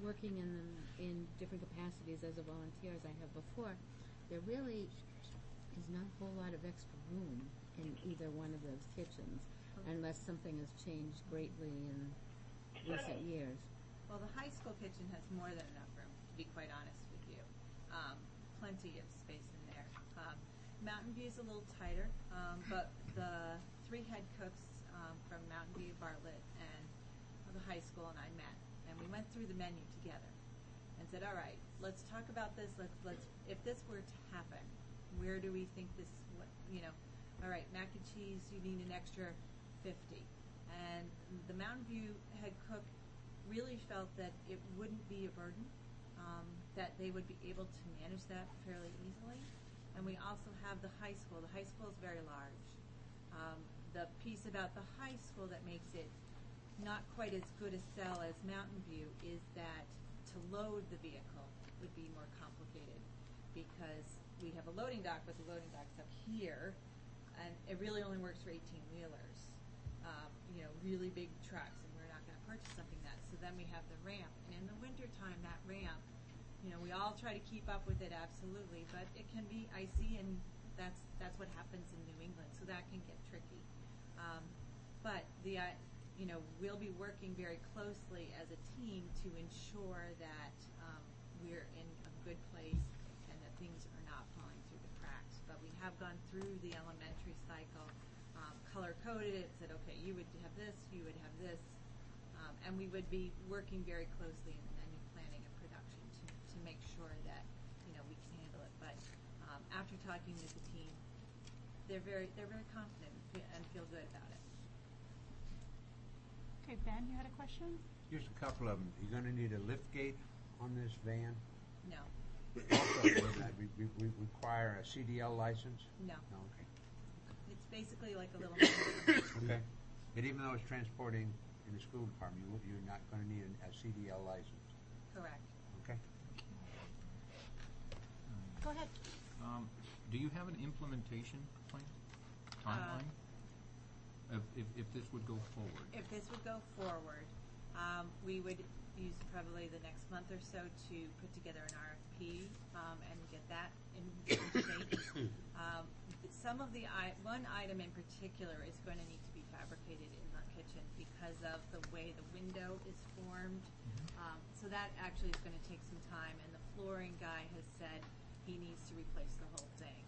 working in different capacities as a volunteer as I have before, there really is not a whole lot of extra room in either one of those kitchens unless something has changed greatly in recent years. Well, the high school kitchen has more than enough room, to be quite honest with you. Plenty of space in there. Mountain View is a little tighter, but the three head cooks from Mountain View, Bartlett, and the high school and I met, and we went through the menu together and said, all right, let's talk about this. Let's if this were to happen, where do we think this, all right, mac and cheese, you need an extra 50. And the Mountain View head cook really felt that it wouldn't be a burden, that they would be able to manage that fairly easily. And we also have the high school. The high school is very large. The piece about the high school that makes it not quite as good a sell as Mountain View is that to load the vehicle would be more complicated because we have a loading dock, but the loading dock's up here, and it really only works for 18-wheelers, really big trucks, and we're not going to purchase something that. So then we have the ramp, and in the wintertime, that ramp, we all try to keep up with it, absolutely, but it can be icy, and that's what happens in New England, so that can get tricky. But we'll be working very closely as a team to ensure that we're in a good place and that things are not falling through the cracks. But we have gone through the elementary cycle, color-coded it, said, okay, you would have this, you would have this, and we would be working very closely in the menu planning and production to make sure that we can handle it. But after talking with the team, they're very confident and feel good about it. Okay, Ben, you had a question? Just a couple of them. You're going to need a lift gate on this van? No. Also, would that require a CDL license? No. No, okay. It's basically like a little. Okay. But even though it's transporting in the school department, you're not going to need a CDL license? Correct. Okay. Go ahead. Do you have an implementation plan, timeline? If this would go forward? If this would go forward, we would use probably the next month or so to put together an RFP and get that in shape. Some of one item in particular is going to need to be fabricated in the kitchen because of the way the window is formed. So that actually is going to take some time, and the flooring guy has said he needs to replace the whole thing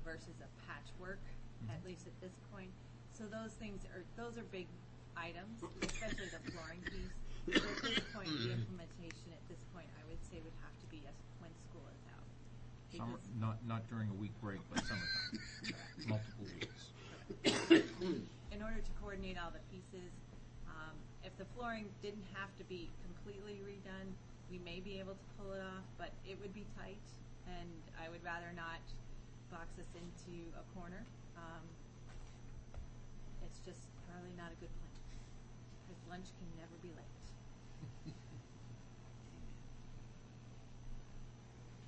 versus a patchwork, at least at this point. So those are big items, especially the flooring piece. So at this point, the implementation at this point, I would say would have to be when school is out. Summer, not during a week break, but summertime. Multiple weeks. In order to coordinate all the pieces, if the flooring didn't have to be completely redone, we may be able to pull it off, but it would be tight, and I would rather not box us into a corner. It's just probably not a good plan, because lunch can never be late.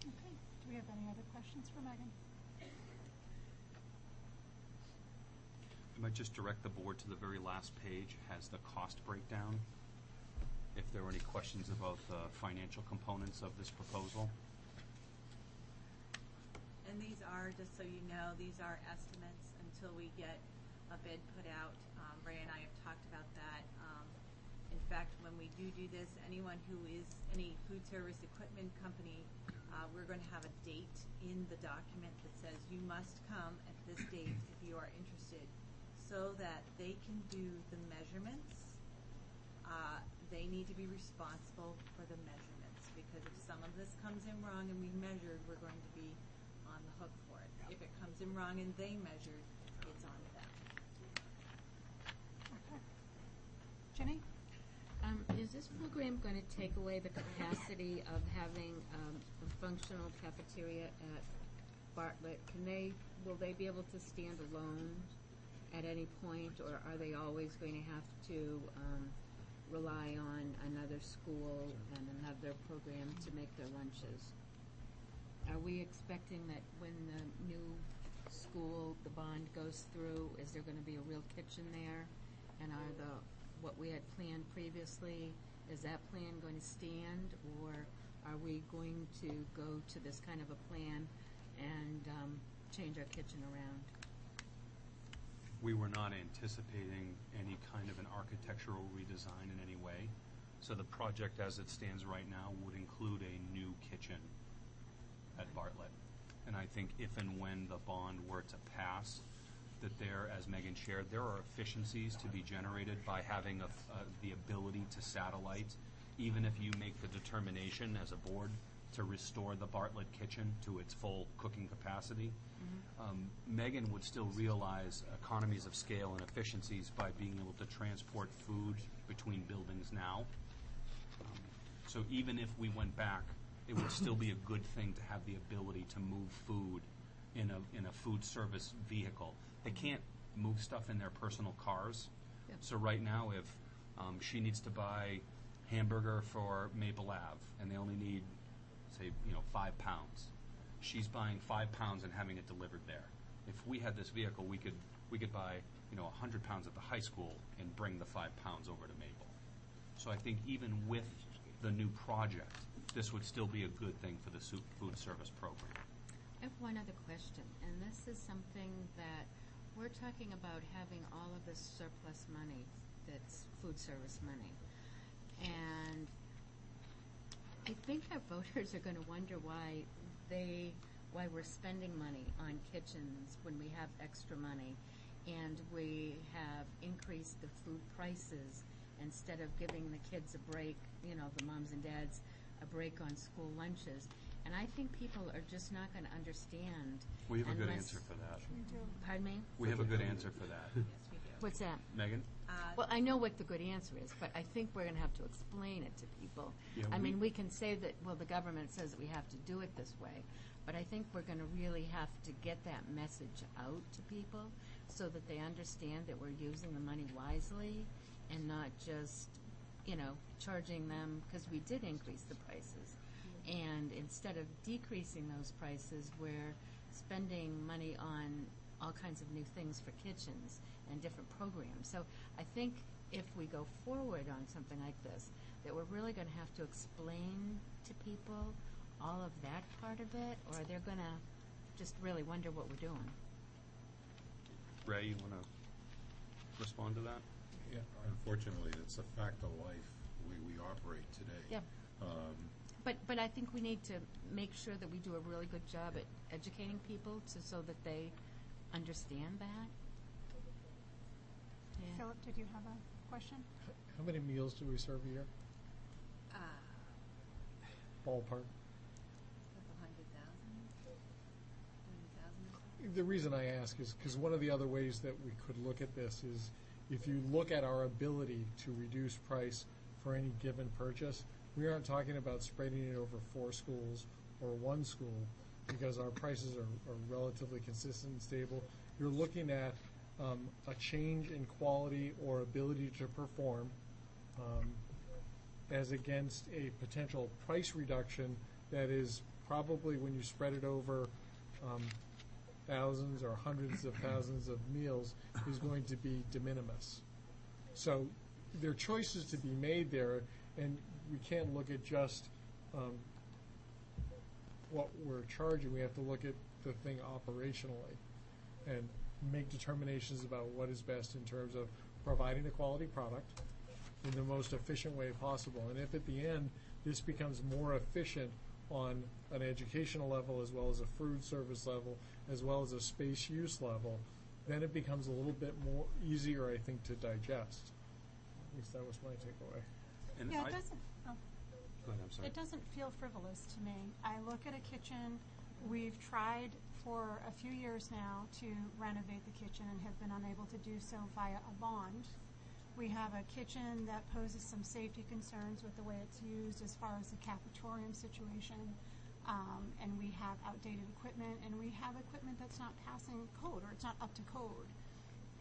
Okay. Do we have any other questions for Megan? I might just direct the board to the very last page, has the cost breakdown. If there were any questions about the financial components of this proposal. are, just so you know, these are estimates until we get a bid put out. Ray and I have talked about that. In fact, when we do this, anyone who is any food service equipment company, we're going to have a date in the document that says you must come at this date if you are interested, so that they can do the measurements. They need to be responsible for the measurements, because if some of this comes in wrong and we measured, we're going to be on the hook for it. If it comes in wrong and they measured, it's on them. Okay. Jenny? Is this program going to take away the capacity of having a functional cafeteria at Bartlett? Will they be able to stand alone at any point, or are they always going to have to rely on another school and another program to make their lunches? Are we expecting that when the new school, the bond goes through, is there going to be a real kitchen there? And are what we had planned previously, is that plan going to stand, or are we going to go to this kind of a plan and change our kitchen around? We were not anticipating any kind of an architectural redesign in any way. So the project as it stands right now would include a new kitchen at Bartlett. And I think if and when the bond were to pass, that there, as Megan shared, there are efficiencies to be generated by having the ability to satellite, even if you make the determination as a board to restore the Bartlett kitchen to its full cooking capacity. Megan would still realize economies of scale and efficiencies by being able to transport food between buildings now. So even if we went back, it would still be a good thing to have the ability to move food in a food service vehicle. They can't move stuff in their personal cars. Yep. So right now, if she needs to buy hamburger for Maple Ave, and they only need, say, 5 pounds, she's buying 5 pounds and having it delivered there. If we had this vehicle, we could buy 100 pounds at the high school and bring the 5 pounds over to Maple. So I think even with the new project, this would still be a good thing for the food service program. I have one other question, and this is something that we're talking about, having all of this surplus money that's food service money. And I think our voters are going to wonder why we're spending money on kitchens when we have extra money, and we have increased the food prices instead of giving the kids a break, the moms and dads a break on school lunches. And I think people are just not going to understand. We have a good answer for that. We do. Pardon me? We have a good answer for that. Yes, we do. What's that? Megan? Well, I know what the good answer is, but I think we're going to have to explain it to people. Yeah, I mean, we can say that, well, the government says that we have to do it this way, but I think we're going to really have to get that message out to people so that they understand that we're using the money wisely and not just, charging them, because we did increase the prices. And instead of decreasing those prices, we're spending money on all kinds of new things for kitchens and different programs. So I think if we go forward on something like this, that we're really going to have to explain to people all of that part of it, or they're going to just really wonder what we're doing. Ray, you want to respond to that? Yeah, unfortunately, it's a fact of life we operate today. Yeah. But I think we need to make sure that we do a really good job at educating people so that they understand that. Yeah. Philip, did you have a question? How many meals do we serve a year? Ballpark. 100,000. The reason I ask is because one of the other ways that we could look at this is if you look at our ability to reduce price for any given purchase, we aren't talking about spreading it over 4 schools or 1 school because our prices are relatively consistent and stable. You're looking at a change in quality or ability to perform as against a potential price reduction that is probably, when you spread it over thousands or hundreds of thousands of meals, is going to be de minimis. So there are choices to be made there, and we can't look at just what we're charging, we have to look at the thing operationally and make determinations about what is best in terms of providing a quality product in the most efficient way possible. And if at the end this becomes more efficient on an educational level as well as a food service level as well as a space use level, then it becomes a little bit more easier, I think, to digest. At least that was my takeaway. And Yeah, it doesn't. Oh. Go ahead, I'm sorry. It doesn't feel frivolous to me. I look at a kitchen. We've tried for a few years now to renovate the kitchen and have been unable to do so via a bond. We have a kitchen that poses some safety concerns with the way it's used as far as the cafetorium situation. And we have outdated equipment, and we have equipment that's not passing code, or it's not up to code.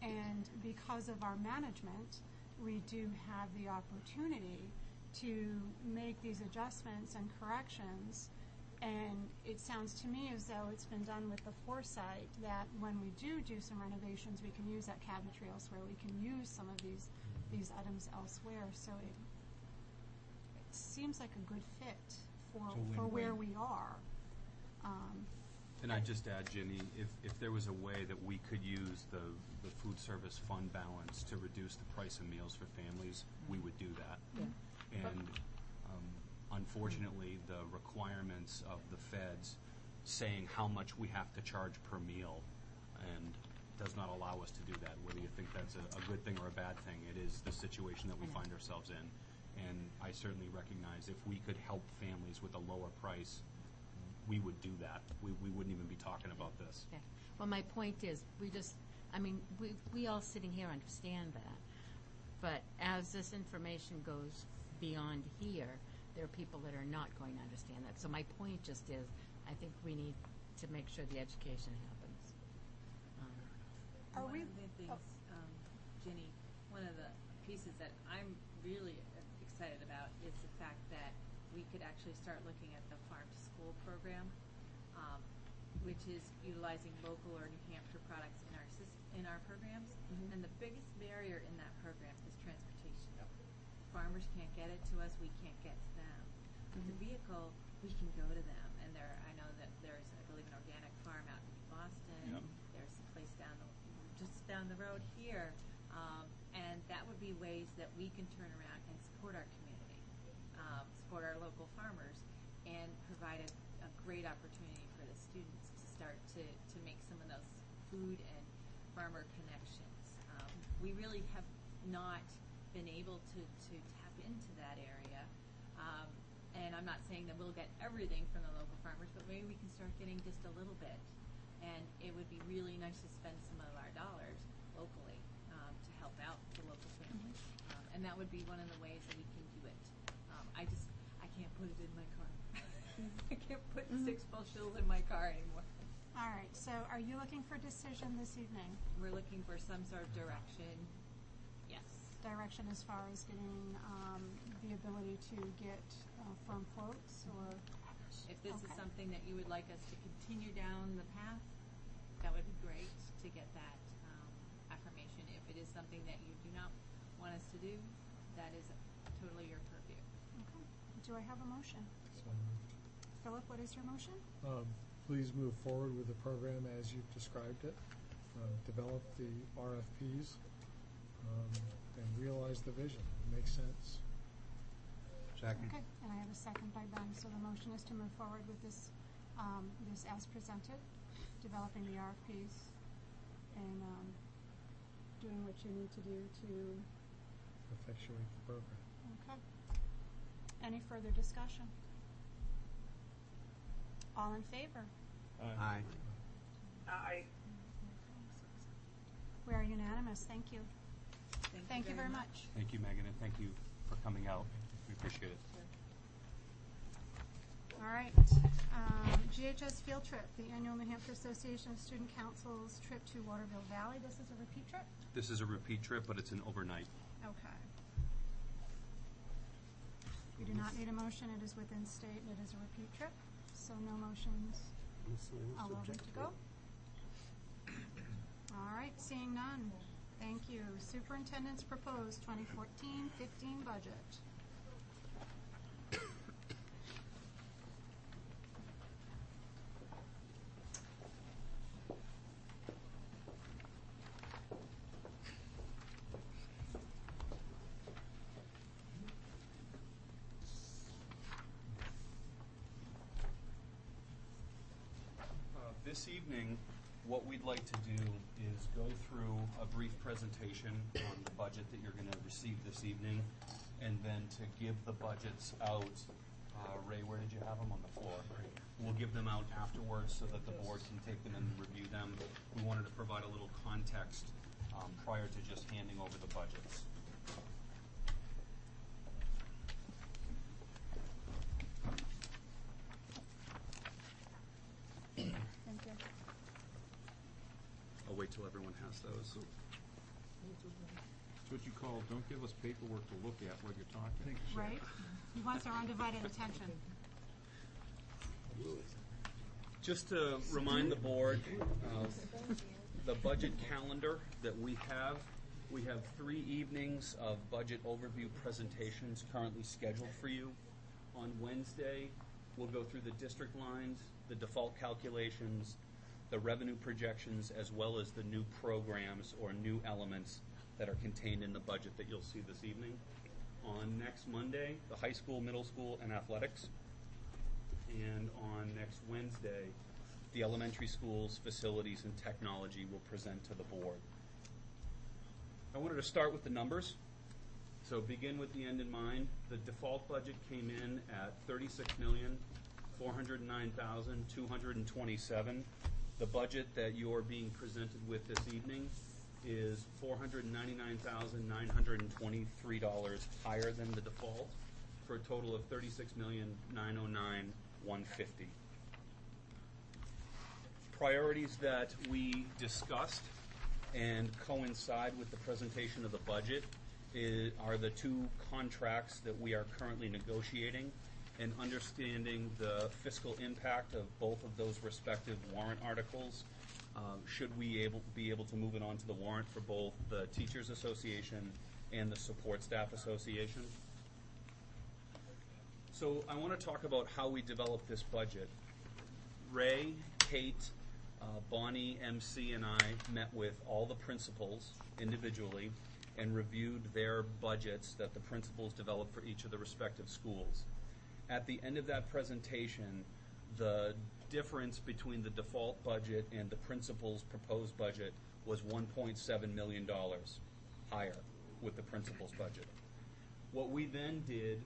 And because of our management, we do have the opportunity to make these adjustments and corrections. And it sounds to me as though it's been done with the foresight that when we do some renovations, we can use that cabinetry elsewhere. We can use some of these items elsewhere. So it seems like a good fit for where we are. And I'd just add, Ginny, if there was a way that we could use the food service fund balance to reduce the price of meals for families, we would do that. Yeah. And unfortunately, the requirements of the feds saying how much we have to charge per meal and does not allow us to do that. Whether you think that's a good thing or a bad thing, it is the situation that we find ourselves in. And I certainly recognize if we could help families with a lower price, we would do that. We wouldn't even be talking about this. Okay. Well, my point is, we all sitting here understand that. But as this information goes beyond here, there are people that are not going to understand that. So my point just is, I think we need to make sure the education happens. One of the things, Ginny, one of the pieces that I'm really excited about is the fact that we could actually start looking at the farm to school program, which is utilizing local or New Hampshire products in our programs. Mm-hmm. And the biggest barrier in that program is transportation. Yep. Farmers can't get it to us; we can't get to them. With the vehicle, we can go to them. And I know that there's, I believe, an organic farm out in Boston. Yep. There's a place just down the road here, and that would be ways that we can turn around and support our community, support our local farmers, and provide a great opportunity for the students to start to make some of those food and farmer connections. We really have not been able to tap into that area, and I'm not saying that we'll get everything from the local farmers, but maybe we can start getting just a little bit. And it would be really nice to spend some of our dollars locally to help out the local families. And that would be one of the ways that we can do it. I can't put it in my car. I can't put 6 bushels in my car anymore. All right, so are you looking for decision this evening? We're looking for some sort of direction. Yes. Direction as far as getting the ability to get firm quotes, or if this is something that you would like us to continue down the path, that would be great to get that affirmation. If it is something that you do not want us to do, that is totally your purview. Okay. Do I have a motion? So moved. Philip, what is your motion? Please move forward with the program as you've described it. Develop the RFPs and realize the vision. It makes sense. Second. Okay, and I have a second by Ben. So the motion is to move forward with this as presented, developing the RFPs and doing what you need to do to Effectuate the program. Okay. Any further discussion? All in favor? Aye. Aye. We are unanimous. Thank you. Thank you very much. much. Thank you, Megan, and thank you for coming out. We appreciate it. All right. GHS field trip, the annual New Hampshire Association of Student Councils trip to Waterville Valley. This is a repeat trip? This is a repeat trip, but it's an overnight. Okay. We do not need a motion. It is within state, and it is a repeat trip, so no motions. I'll allow them to go. All right, seeing none. Thank you. Superintendent's proposed 2014-15 budget. This evening, what we'd like to do is go through a brief presentation on the budget that you're going to receive this evening, and then to give the budgets out. Ray, where did you have them? On the floor. We'll give them out afterwards so that the board can take them and review them. We wanted to provide a little context prior to just handing over the budgets. Thank you. I'll wait till everyone has those. It's what you call, don't give us paperwork to look at while you're talking. Right? He wants our undivided attention. Just to remind the board of the budget calendar that we have 3 evenings of budget overview presentations currently scheduled for you. On Wednesday, we'll go through the district lines, the default calculations, the revenue projections, as well as the new programs or new elements that are contained in the budget that you'll see this evening. On next Monday, the high school, middle school, and athletics. And on next Wednesday, the elementary schools, facilities, and technology will present to the board. I wanted to start with the numbers. So begin with the end in mind. The default budget came in at $36,409,227. The budget that you're being presented with this evening is $499,923 higher than the default, for a total of $36,909,150. Priorities that we discussed and coincide with the presentation of the budget are the 2 contracts that we are currently negotiating, and understanding the fiscal impact of both of those respective warrant articles. Should we be able to move it on to the warrant for both the Teachers Association and the Support Staff Association? So I want to talk about how we developed this budget. Ray, Kate, Bonnie, MC, and I met with all the principals individually and reviewed their budgets that the principals developed for each of the respective schools. At the end of that presentation, the difference between the default budget and the principal's proposed budget was $1.7 million higher with the principal's budget. What we then did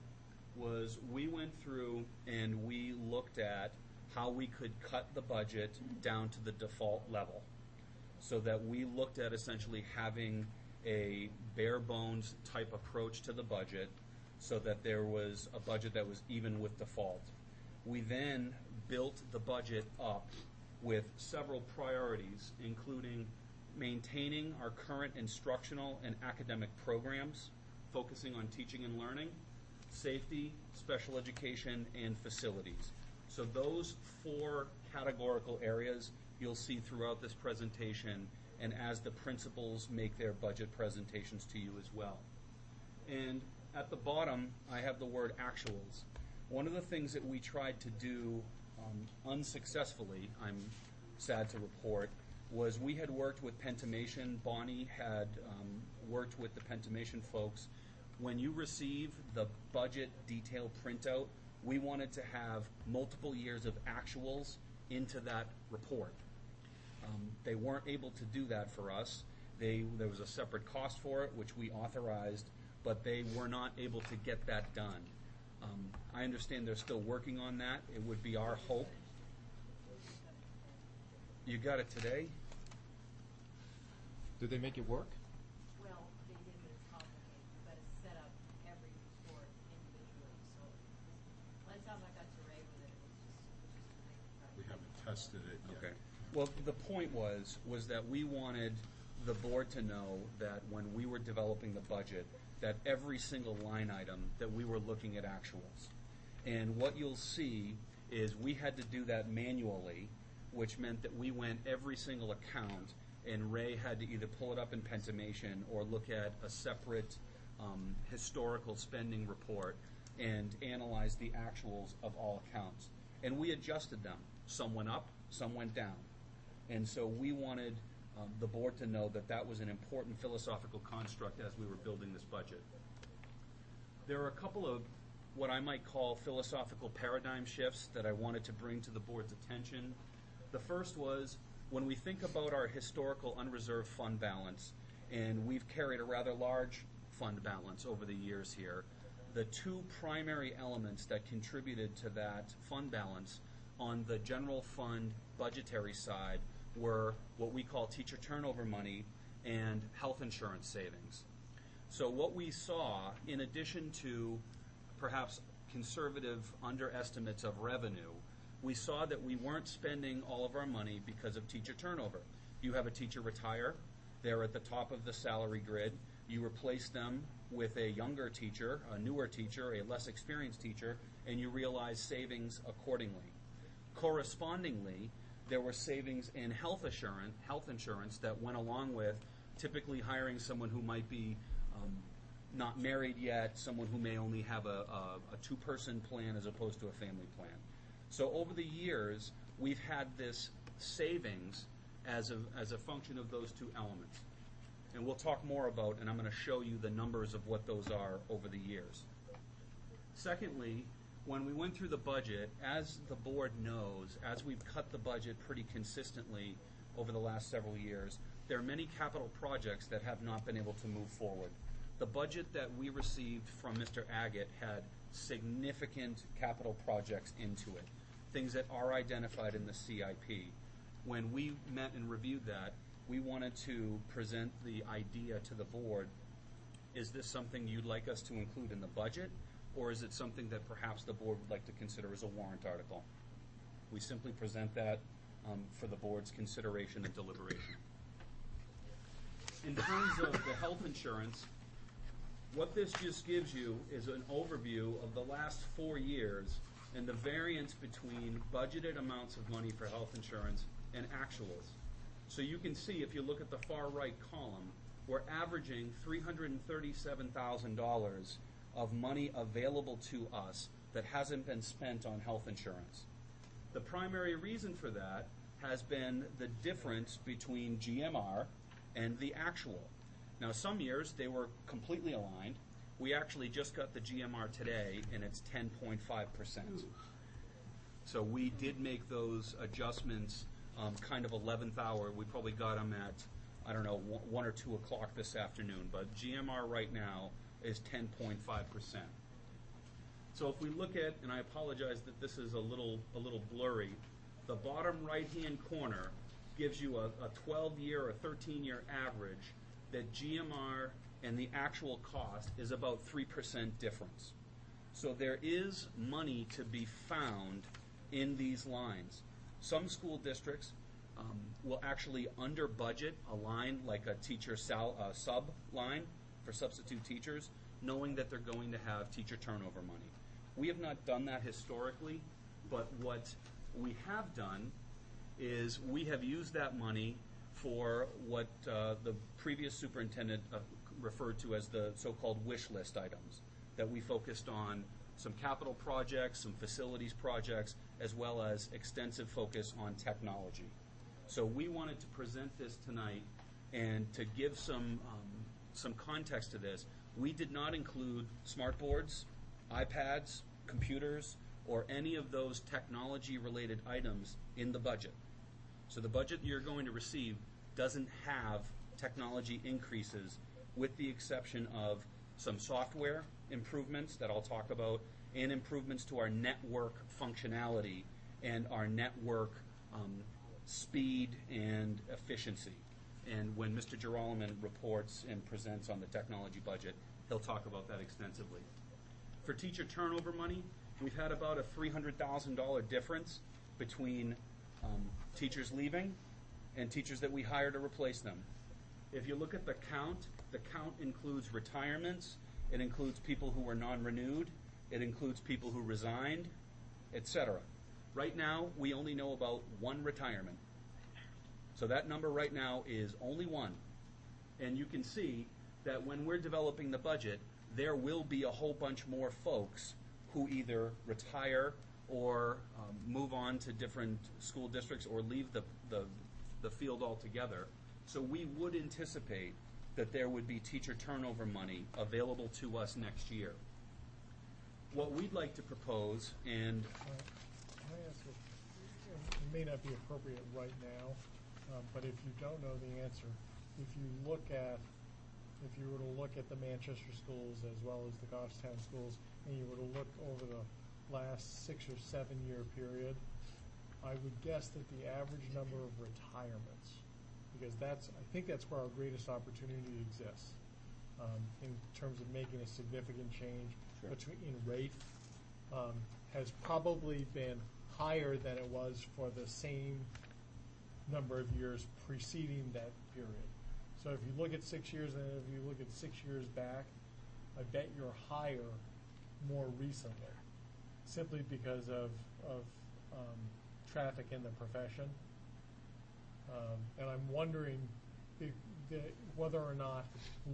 was we went through and we looked at how we could cut the budget down to the default level, so that we looked at essentially having a bare bones type approach to the budget, so that there was a budget that was even with default. We then built the budget up with several priorities, including maintaining our current instructional and academic programs, focusing on teaching and learning, safety, special education, and facilities. So those 4 categorical areas you'll see throughout this presentation, and as the principals make their budget presentations to you as well. And at the bottom, I have the word actuals. One of the things that we tried to do unsuccessfully, I'm sad to report, was we had worked with Pentimation. Bonnie had worked with the Pentimation folks. When you receive the budget detail printout, we wanted to have multiple years of actuals into that report. They weren't able to do that for us. There was a separate cost for it, which we authorized, but they were not able to get that done. I understand they're still working on that. It would be our hope. You got it today? Did they make it work? Well, they did, but it's complicated. You've got to set up every report individually. So last time I got to Ray with it, it was just We haven't tested it yet. Okay. Well, the point was that we wanted the board to know that when we were developing the budget, that every single line item that we were looking at actuals. And what you'll see is we had to do that manually, which meant that we went every single account, and Ray had to either pull it up in Pentimation or look at a separate historical spending report and analyze the actuals of all accounts. And we adjusted them. Some went up, some went down. And so we wanted the board to know that that was an important philosophical construct as we were building this budget. There are a couple of what I might call philosophical paradigm shifts that I wanted to bring to the board's attention. The first was, when we think about our historical unreserved fund balance, and we've carried a rather large fund balance over the years here, the two primary elements that contributed to that fund balance on the general fund budgetary side were what we call teacher turnover money and health insurance savings. So what we saw, in addition to perhaps conservative underestimates of revenue, we saw that we weren't spending all of our money because of teacher turnover. You have a teacher retire, they're at the top of the salary grid, you replace them with a younger teacher, a newer teacher, a less experienced teacher, and you realize savings accordingly. Correspondingly, there were savings in health insurance that went along with typically hiring someone who might be not married yet, someone who may only have a two-person plan as opposed to a family plan. So over the years, we've had this savings as a function of those two elements. And we'll talk more about, and I'm going to show you the numbers of what those are over the years. Secondly, when we went through the budget, as the board knows, as we've cut the budget pretty consistently over the last several years, there are many capital projects that have not been able to move forward. The budget that we received from Mr. Agate had significant capital projects into it, things that are identified in the CIP. When we met and reviewed that, we wanted to present the idea to the board, is this something you'd like us to include in the budget, or is it something that perhaps the board would like to consider as a warrant article? We simply present that for the board's consideration and deliberation. In terms of the health insurance, what this just gives you is an overview of the last 4 years and the variance between budgeted amounts of money for health insurance and actuals. So you can see, if you look at the far right column, we're averaging $337,000 of money available to us that hasn't been spent on health insurance. The primary reason for that has been the difference between GMR and the actual. Now, some years they were completely aligned. We actually just got the GMR today, and it's 10.5%. So we did make those adjustments kind of 11th hour. We probably got them at, 1 or 2 o'clock this afternoon. But GMR right now is 10.5%. So if we look at, and I apologize that this is a little blurry, the bottom right-hand corner gives you a 12-year or 13-year average that GMR and the actual cost is about 3% difference. So there is money to be found in these lines. Some school districts will actually under budget a line like a teacher sub line for substitute teachers, knowing that they're going to have teacher turnover money. We have not done that historically, but what we have done is we have used that money for what the previous superintendent referred to as the so-called wish list items, that we focused on some capital projects, some facilities projects, as well as extensive focus on technology. So we wanted to present this tonight, and to give some context to this, we did not include smart boards, iPads, computers, or any of those technology-related items in the budget. So the budget you're going to receive doesn't have technology increases, with the exception of some software improvements that I'll talk about, and improvements to our network functionality and our network speed and efficiency. And when Mr. Gerolman reports and presents on the technology budget, he'll talk about that extensively. For teacher turnover money, we've had about a $300,000 difference between teachers leaving and teachers that we hire to replace them. If you look at the count includes retirements, it includes people who were non-renewed, it includes people who resigned, etc. Right now, we only know about one retirement. So that number right now is only one. And you can see that when we're developing the budget, there will be a whole bunch more folks who either retire or move on to different school districts or leave the field altogether. So we would anticipate that there would be teacher turnover money available to us next year. What we'd like to propose, and Can I ask in may not be appropriate right now, but if you don't know the answer, if you were to look at the Manchester schools as well as the Goffstown schools, and you were to look over the last 6 or 7 year period, I would guess that the average number of retirements, because I think that's where our greatest opportunity exists, in terms of making a significant change in rate, has probably been higher than it was for the same number of years preceding that period. So if you look at 6 years and if you look at 6 years back, I bet you're higher more recently, simply because of traffic in the profession. And I'm wondering whether or not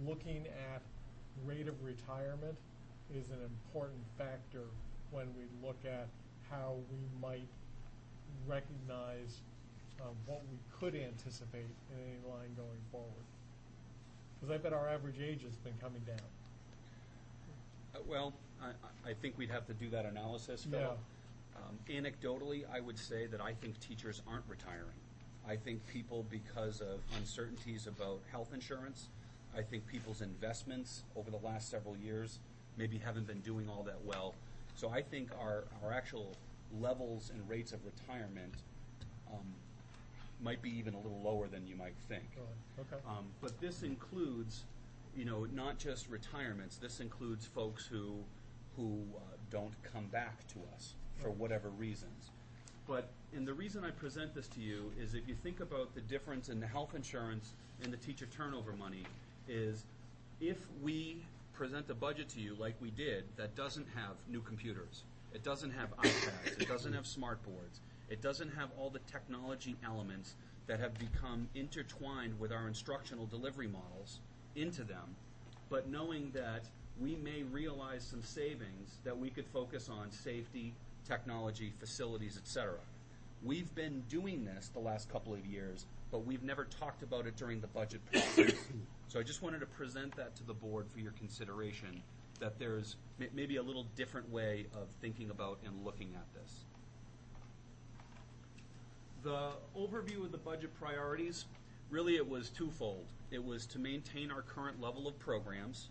looking at rate of retirement is an important factor when we look at how we might recognize what we could anticipate in any line going forward. Because I bet our average age has been coming down. Well, I think we'd have to do that analysis, Philip. Anecdotally, I would say that I think teachers aren't retiring. I think people, because of uncertainties about health insurance, I think people's investments over the last several years maybe haven't been doing all that well. So I think our actual levels and rates of retirement might be even a little lower than you might think. Okay. But this includes, not just retirements. This includes folks who don't come back to us for whatever reasons. And the reason I present this to you is if you think about the difference in the health insurance and the teacher turnover money, is if we present a budget to you like we did that doesn't have new computers, it doesn't have iPads, it doesn't have smart boards, it doesn't have all the technology elements that have become intertwined with our instructional delivery models into them, but knowing that we may realize some savings that we could focus on safety, technology, facilities, etc. We've been doing this the last couple of years, but we've never talked about it during the budget process. So I just wanted to present that to the board for your consideration, that there's maybe a little different way of thinking about and looking at this. The overview of the budget priorities, really it was twofold. It was to maintain our current level of programs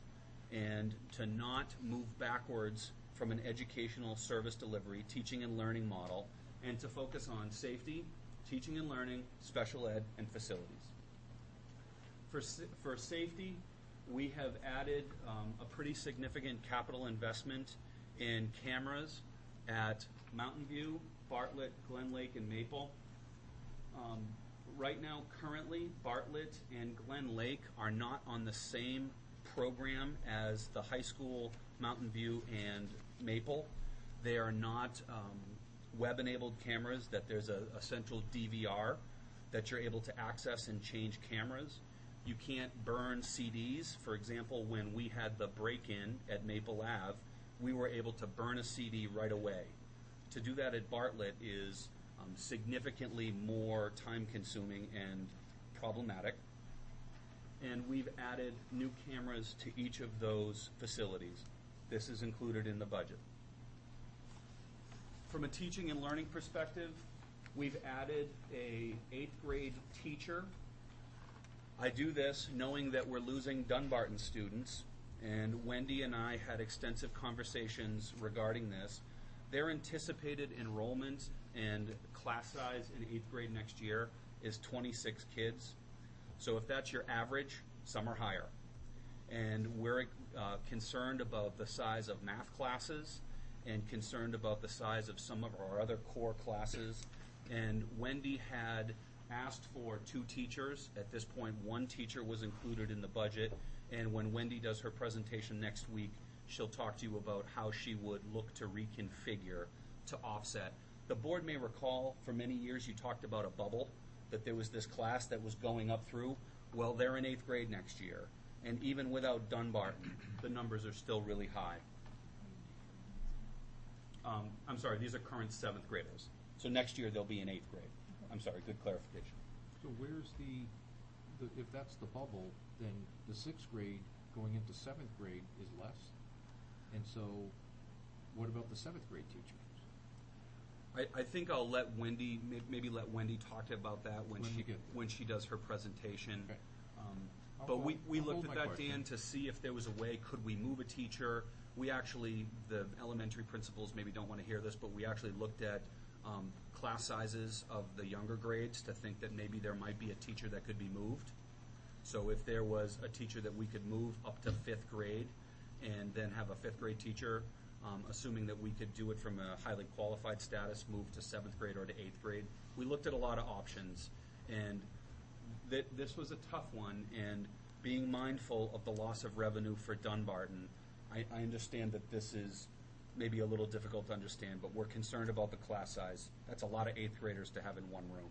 and to not move backwards from an educational service delivery, teaching and learning model, and to focus on safety, teaching and learning, special ed, and facilities. For safety, we have added a pretty significant capital investment in cameras at Mountain View, Bartlett, Glen Lake, and Maple. Right now, currently, Bartlett and Glen Lake are not on the same program as the high school, Mountain View, and Maple. They are not web-enabled cameras, that there's a central DVR that you're able to access and change cameras. You can't burn CDs. For example, when we had the break-in at Maple Ave, we were able to burn a CD right away. To do that at Bartlett is significantly more time-consuming and problematic. And we've added new cameras to each of those facilities. This is included in the budget. From a teaching and learning perspective, we've added a 8th grade teacher. I do this knowing that we're losing Dunbarton students, and Wendy and I had extensive conversations regarding this. Their anticipated enrollment and class size in 8th grade next year is 26 kids. So if that's your average, some are higher. And we're concerned about the size of math classes and concerned about the size of some of our other core classes. And Wendy had asked for 2 teachers. At this point, 1 teacher was included in the budget. And when Wendy does her presentation next week, she'll talk to you about how she would look to reconfigure to offset. The board may recall for many years you talked about a bubble, that there was this class that was going up through. Well, they're in 8th grade next year. And even without Dunbarton, the numbers are still really high. I'm sorry, these are current 7th graders. So next year they'll be in 8th grade. I'm sorry, good clarification. So where's if that's the bubble, then the 6th grade going into 7th grade is less. And so what about the 7th grade teachers? I think I'll let Wendy, maybe let Wendy talk about that when she does her presentation. Okay. But we I'll looked hold at my that, question. Dan, to see if there was a way, could we move a teacher? We actually, the elementary principals maybe don't want to hear this, but we actually looked at class sizes of the younger grades to think that maybe there might be a teacher that could be moved. So if there was a teacher that we could move up to 5th grade and then have a 5th grade teacher, assuming that we could do it from a highly qualified status, move to 7th grade or to 8th grade. We looked at a lot of options, and this was a tough one, and being mindful of the loss of revenue for Dunbarton, I understand that this is maybe a little difficult to understand, but we're concerned about the class size. That's a lot of 8th graders to have in one room.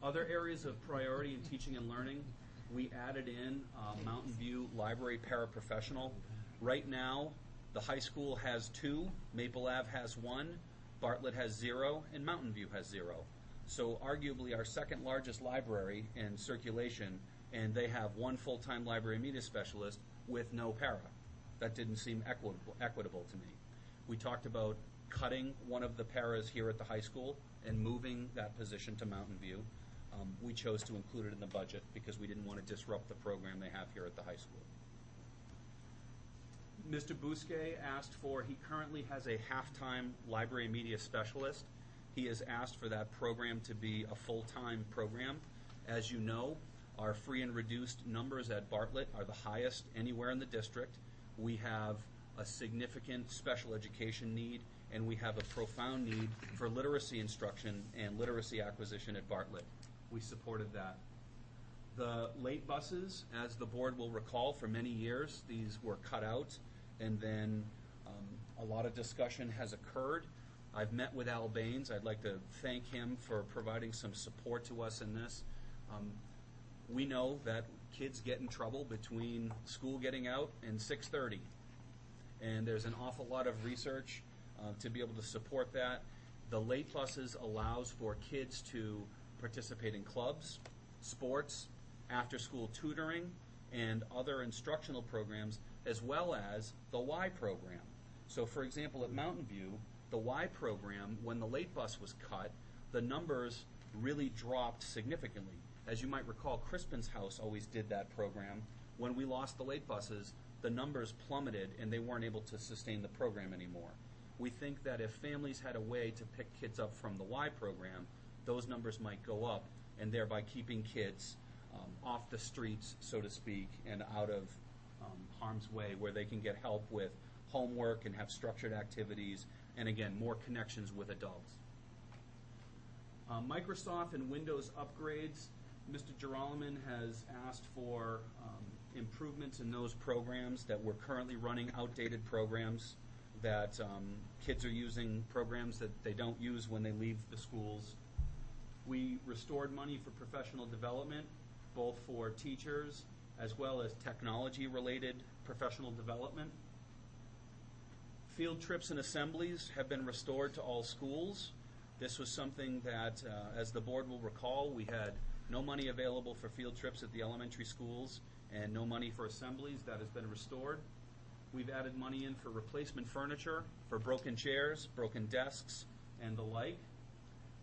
Other areas of priority in teaching and learning, we added in Mountain View Library Paraprofessional. Right now, the high school has 2, Maple Ave has 1, Bartlett has 0, and Mountain View has 0. So arguably our second largest library in circulation, and they have 1 full-time library media specialist with no para. That didn't seem equitable to me. We talked about cutting one of the paras here at the high school and moving that position to Mountain View. We chose to include it in the budget because we didn't want to disrupt the program they have here at the high school. Mr. Bousquet asked for, he currently has a half-time library media specialist. He has asked for that program to be a full-time program. As you know, our free and reduced numbers at Bartlett are the highest anywhere in the district. We have a significant special education need, and we have a profound need for literacy instruction and literacy acquisition at Bartlett. We supported that. The late buses, as the board will recall, for many years, these were cut out, and then a lot of discussion has occurred. I've met with Al Baines. I'd like to thank him for providing some support to us in this. We know that kids get in trouble between school getting out and 6:30, and there's an awful lot of research to be able to support that. The late buses allows for kids to participate in clubs, sports, after-school tutoring, and other instructional programs, as well as the Y program. So, for example, at Mountain View, the Y program, when the late bus was cut, the numbers really dropped significantly. As you might recall, Crispin's House always did that program. When we lost the late buses, the numbers plummeted and they weren't able to sustain the program anymore. We think that if families had a way to pick kids up from the Y program, those numbers might go up, and thereby keeping kids off the streets, so to speak, and out of harm's way, where they can get help with homework and have structured activities, and again, more connections with adults. Microsoft and Windows upgrades. Mr. Gerolman has asked for improvements in those programs that we're currently running outdated programs, that kids are using programs that they don't use when they leave the schools. We restored money for professional development, both for teachers as well as technology-related professional development. Field trips and assemblies have been restored to all schools. This was something that, as the board will recall, we had no money available for field trips at the elementary schools and no money for assemblies. That has been restored. We've added money in for replacement furniture, for broken chairs, broken desks, and the like.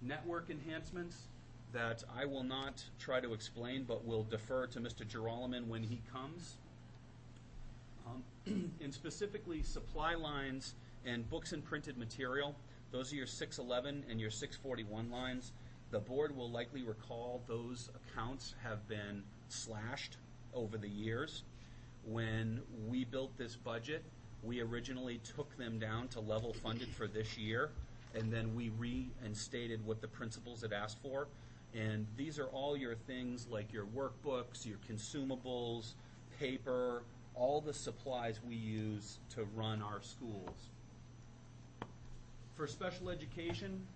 Network enhancements that I will not try to explain, but will defer to Mr. Gerolman when he comes. And specifically supply lines and books and printed material. Those are your 611 and your 641 lines. The board will likely recall those accounts have been slashed over the years. When we built this budget, we originally took them down to level funded for this year, and then we reinstated what the principals had asked for. And these are all your things like your workbooks, your consumables, paper, all the supplies we use to run our schools. For special education,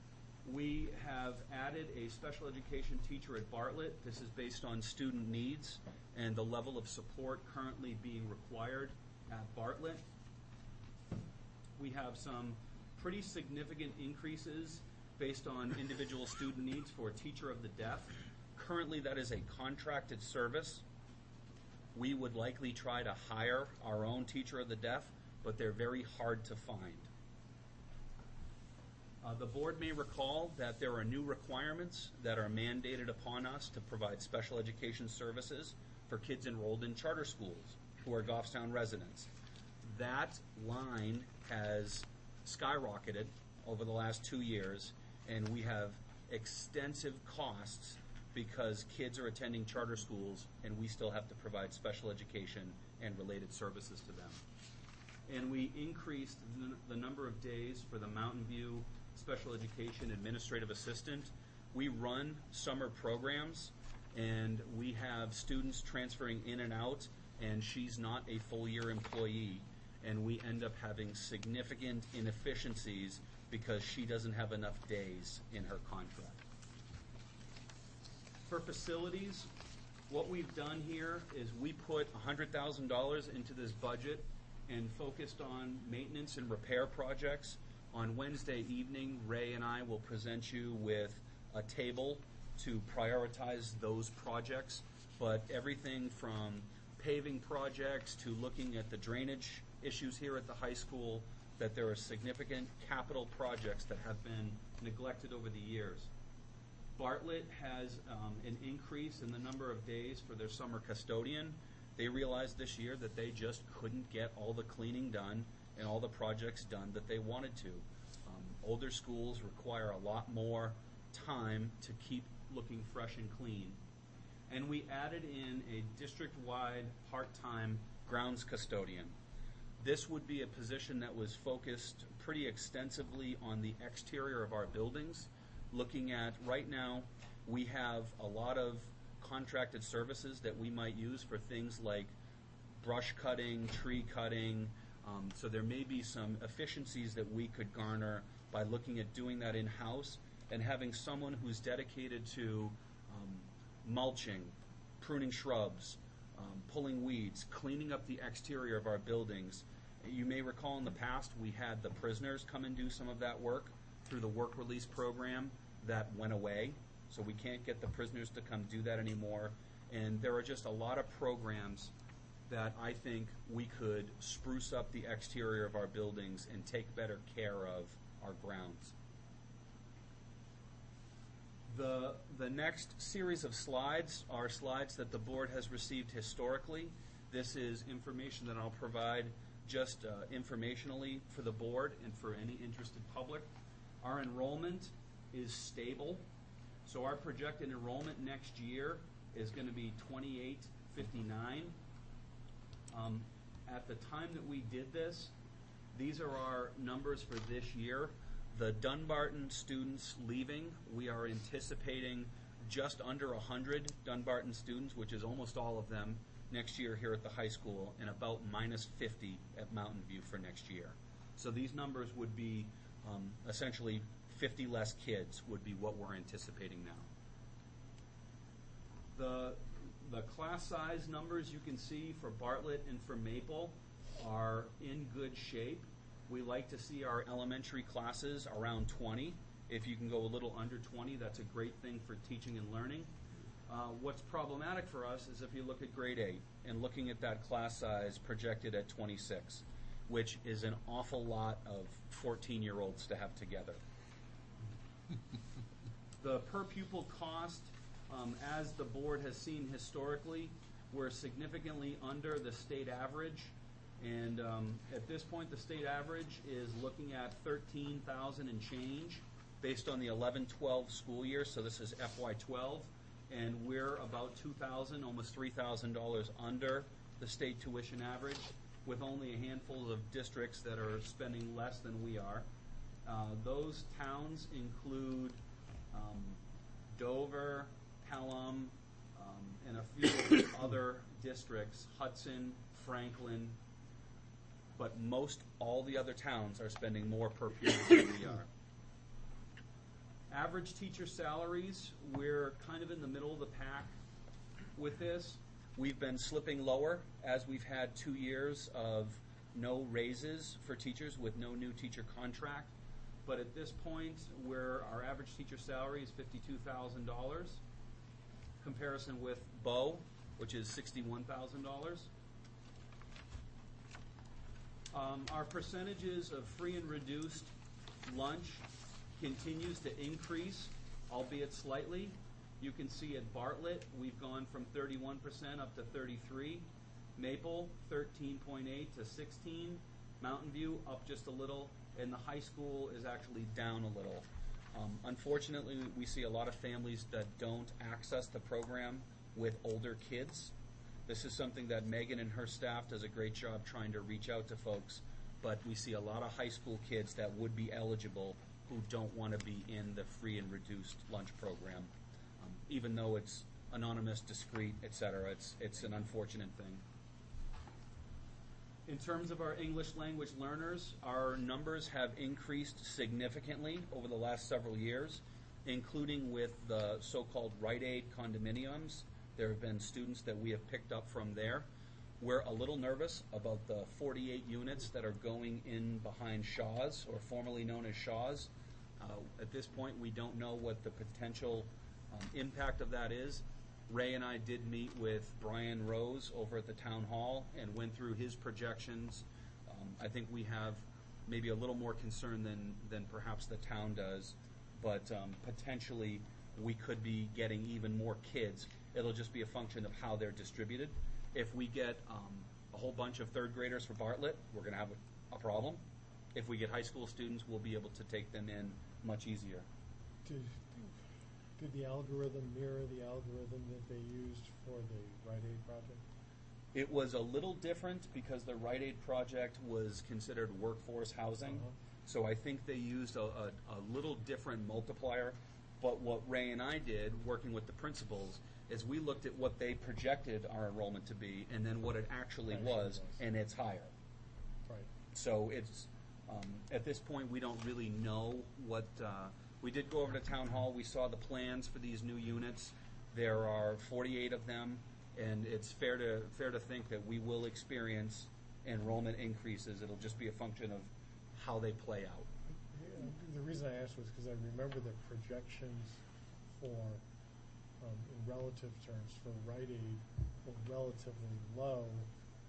we have added a special education teacher at Bartlett. This is based on student needs and the level of support currently being required at Bartlett. We have some pretty significant increases based on individual student needs for teacher of the deaf. Currently, that is a contracted service. We would likely try to hire our own teacher of the deaf, but they're very hard to find. The board may recall that there are new requirements that are mandated upon us to provide special education services for kids enrolled in charter schools who are Goffstown residents. That line has skyrocketed over the last 2 years, and we have extensive costs because kids are attending charter schools and we still have to provide special education and related services to them. And we increased the number of days for the Mountain View Special Education Administrative Assistant. We run summer programs, and we have students transferring in and out, and she's not a full-year employee, and we end up having significant inefficiencies because she doesn't have enough days in her contract. For facilities, what we've done here is we put $100,000 into this budget and focused on maintenance and repair projects. On Wednesday evening, Ray and I will present you with a table to prioritize those projects, but everything from paving projects to looking at the drainage issues here at the high school, that there are significant capital projects that have been neglected over the years. Bartlett has an increase in the number of days for their summer custodian. They realized this year that they just couldn't get all the cleaning done and all the projects done that they wanted to. Older schools require a lot more time to keep looking fresh and clean. And we added in a district-wide part-time grounds custodian. This would be a position that was focused pretty extensively on the exterior of our buildings. Looking at, right now, we have a lot of contracted services that we might use for things like brush cutting, tree cutting, so there may be some efficiencies that we could garner by looking at doing that in-house and having someone who's dedicated to mulching, pruning shrubs, pulling weeds, cleaning up the exterior of our buildings. You may recall in the past we had the prisoners come and do some of that work through the work release program. That went away, so we can't get the prisoners to come do that anymore. And there are just a lot of programs that I think we could spruce up the exterior of our buildings and take better care of our grounds. The next series of slides are slides that the board has received historically. This is information that I'll provide just informationally for the board and for any interested public. Our enrollment is stable. So our projected enrollment next year is going to be 2859. At the time that we did this, these are our numbers for this year. The Dunbarton students leaving, we are anticipating just under 100 Dunbarton students, which is almost all of them, next year here at the high school, and about minus 50 at Mountain View for next year. So these numbers would be essentially 50 less kids would be what we're anticipating now. The class size numbers you can see for Bartlett and for Maple are in good shape. We like to see our elementary classes around 20. If you can go a little under 20, that's a great thing for teaching and learning. What's problematic for us is if you look at grade 8 and looking at that class size projected at 26, which is an awful lot of 14-year-olds to have together. The per pupil cost, as the board has seen historically, we're significantly under the state average. And at this point, the state average is looking at $13,000 and change based on the 11-12 school year. So this is FY12. And we're about $2,000, almost $3,000 under the state tuition average, with only a handful of districts that are spending less than we are. Those towns include Dover, Pelham, and a few other districts, Hudson, Franklin, but most all the other towns are spending more per pupil than we are. Average teacher salaries, we're kind of in the middle of the pack with this. We've been slipping lower as we've had 2 years of no raises for teachers with no new teacher contract. But at this point, our average teacher salary is $52,000. Comparison with Bow, which is $61,000. Our percentages of free and reduced lunch continues to increase, albeit slightly. You can see at Bartlett, we've gone from 31% up to 33. Maple, 13.8 to 16. Mountain View, up just a little. And the high school is actually down a little. Unfortunately, we see a lot of families that don't access the program with older kids. This is something that Megan and her staff does a great job trying to reach out to folks, but we see a lot of high school kids that would be eligible who don't want to be in the free and reduced lunch program. Even though it's anonymous, discreet, etc., it's an unfortunate thing. In terms of our English language learners, our numbers have increased significantly over the last several years, including with the so-called Rite Aid condominiums. There have been students that we have picked up from there. We're a little nervous about the 48 units that are going in behind Shaw's, or formerly known as Shaw's. At this point, we don't know what the potential impact of that is. Ray and I did meet with Brian Rose over at the town hall and went through his projections. I think we have maybe a little more concern than perhaps the town does, but potentially we could be getting even more kids. It'll just be a function of how they're distributed. If we get a whole bunch of third graders for Bartlett, we're going to have a problem. If we get high school students, we'll be able to take them in much easier. Did the algorithm mirror the algorithm that they used for the Rite Aid project? It was a little different because the Rite Aid project was considered workforce housing. So I think they used a little different multiplier. But what Ray and I did, working with the principals, is we looked at what they projected our enrollment to be and then what it actually was, and it's higher. Right. So it's, at this point, we don't really know what, we did go over to town hall. We saw the plans for these new units. There are 48 of them, and it's fair to think that we will experience enrollment increases. It'll just be a function of how they play out. The reason I asked was because I remember the projections for, in relative terms, for Rite Aid were relatively low,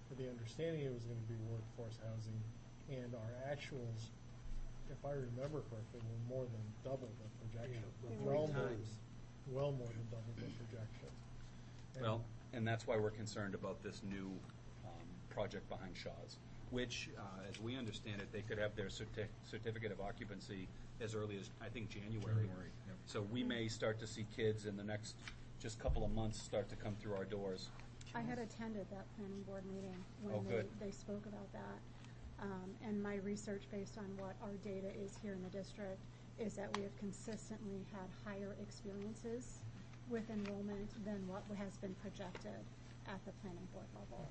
with the understanding it was going to be workforce housing, and our actuals, if I remember correctly, were more than double the projection. Well more than double the projection. And that's why we're concerned about this new project behind Shaw's, which, as we understand it, they could have their certificate of occupancy as early as, I think, January. Yep. So we may start to see kids in the next just couple of months start to come through our doors. I had attended that planning board meeting when they spoke about that. And my research based on what our data is here in the district is that we have consistently had higher experiences with enrollment than what has been projected at the planning board level.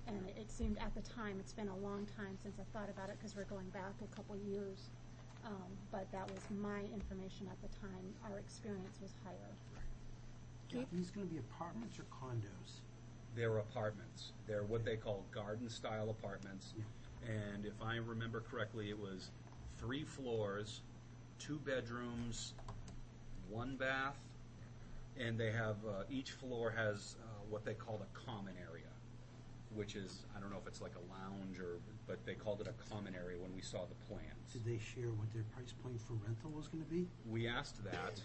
And it seemed at the time, it's been a long time since I thought about it because we're going back a couple years, but that was my information at the time. Our experience was higher. Are these going to be apartments or condos? They're apartments. They're what they call garden-style apartments. Yeah. And if I remember correctly, it was 3 floors, 2 bedrooms, 1 bath, and they have, each floor has what they call the common area, which is, I don't know if it's like a lounge but they called it a common area when we saw the plans. Did they share what their price point for rental was going to be? We asked that,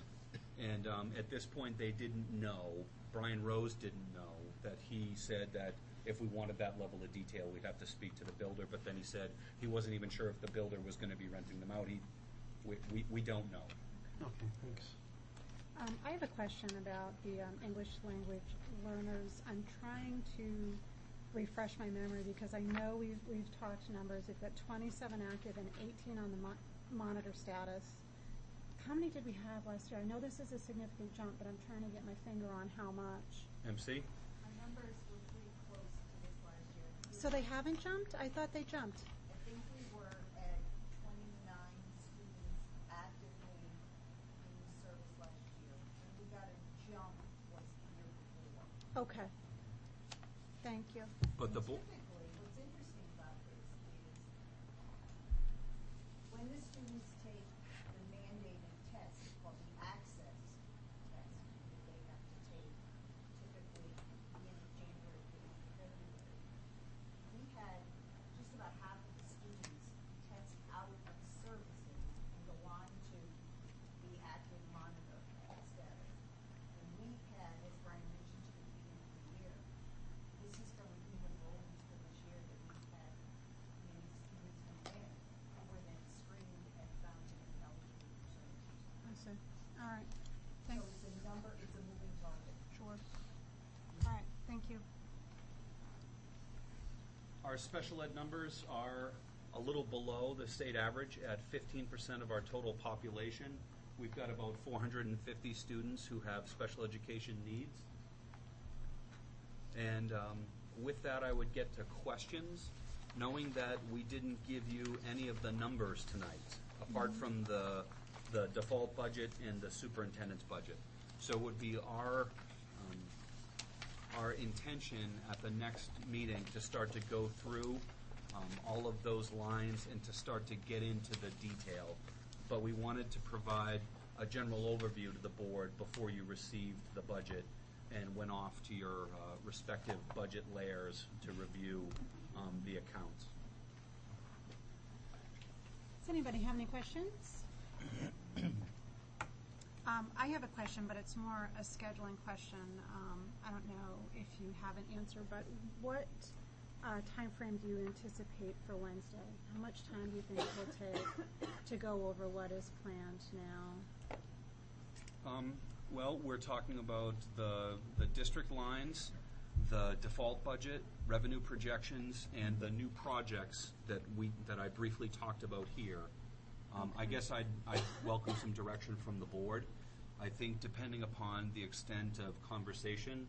and at this point they didn't know. Brian Rose didn't know. That he said that if we wanted that level of detail, we'd have to speak to the builder, but then he said he wasn't even sure if the builder was going to be renting them out. We don't know. Okay, thanks. I have a question about the English language learners. I'm trying to refresh my memory because I know we've talked numbers. We've got 27 active and 18 on the monitor status. How many did we have last year? I know this is a significant jump, but I'm trying to get my finger on how much. MC? Our numbers were pretty close to this last year. So they haven't jumped? I thought they jumped. I think we were at 29 students actively in service last year. And we got a jump was the year before. Okay. Thank you. But the Typically, what's interesting about this is when the students take the mandated test called the access test that they have to take typically beginning of January, beginning of February, we had just about half of the students test out of services and go on Our special ed numbers are a little below the state average at 15% of our total population. We've got about 450 students who have special education needs. And with that, I would get to questions, knowing that we didn't give you any of the numbers tonight, apart from the default budget and the superintendent's budget. So it would be our intention at the next meeting to start to go through all of those lines and to start to get into the detail. But we wanted to provide a general overview to the board before you received the budget and went off to your respective budget layers to review the accounts. Does anybody have any questions? I have a question, but it's more a scheduling question. I don't know if you have an answer, but what time frame do you anticipate for Wednesday? How much time do you think it will take to go over what is planned now? Well, we're talking about the district lines, the default budget, revenue projections, and the new projects that I briefly talked about here. I guess I'd welcome some direction from the board. I think depending upon the extent of conversation,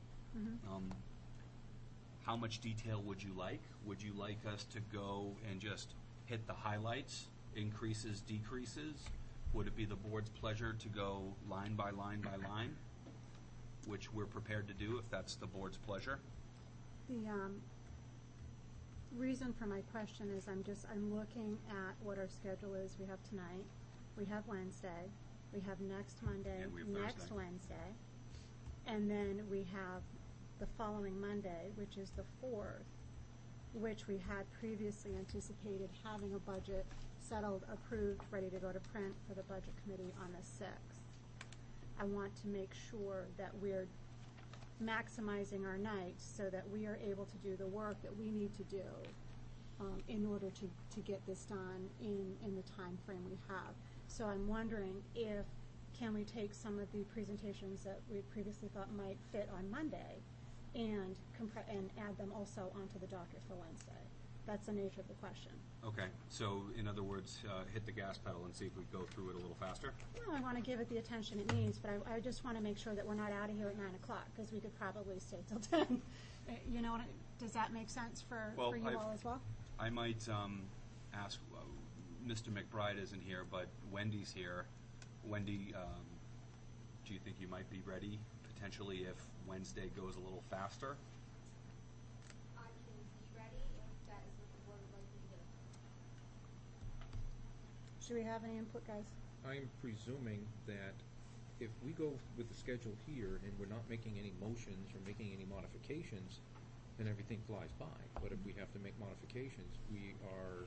how much detail would you like? Would you like us to go and just hit the highlights, increases, decreases? Would it be the board's pleasure to go line by line by line, which we're prepared to do if that's the board's pleasure? The reason for my question is I'm looking at what our schedule is. We have tonight, we have Wednesday, we have next Monday, And we have next Thursday. Wednesday, and then we have the following Monday, which is the 4th, which we had previously anticipated having a budget settled, approved, ready to go to print for the budget committee on the 6th. I want to make sure that we're maximizing our nights so that we are able to do the work that we need to do in order to get this done in the time frame we have. So I'm wondering if can we take some of the presentations that we previously thought might fit on Monday and add them also onto the docket for Wednesday. That's the nature of the question. Okay, so in other words, hit the gas pedal and see if we go through it a little faster? No, I want to give it the attention it needs, but I just want to make sure that we're not out of here at 9 o'clock, because we could probably stay till 10. You know, does that make sense for you all as well? I might ask, Mr. McBride isn't here, but Wendy's here. Wendy, do you think you might be ready potentially if Wednesday goes a little faster? I can be ready if that is what the board would like me to do. Should we have any input, guys? I'm presuming that if we go with the schedule here and we're not making any motions or making any modifications, then everything flies by. But if we have to make modifications, we are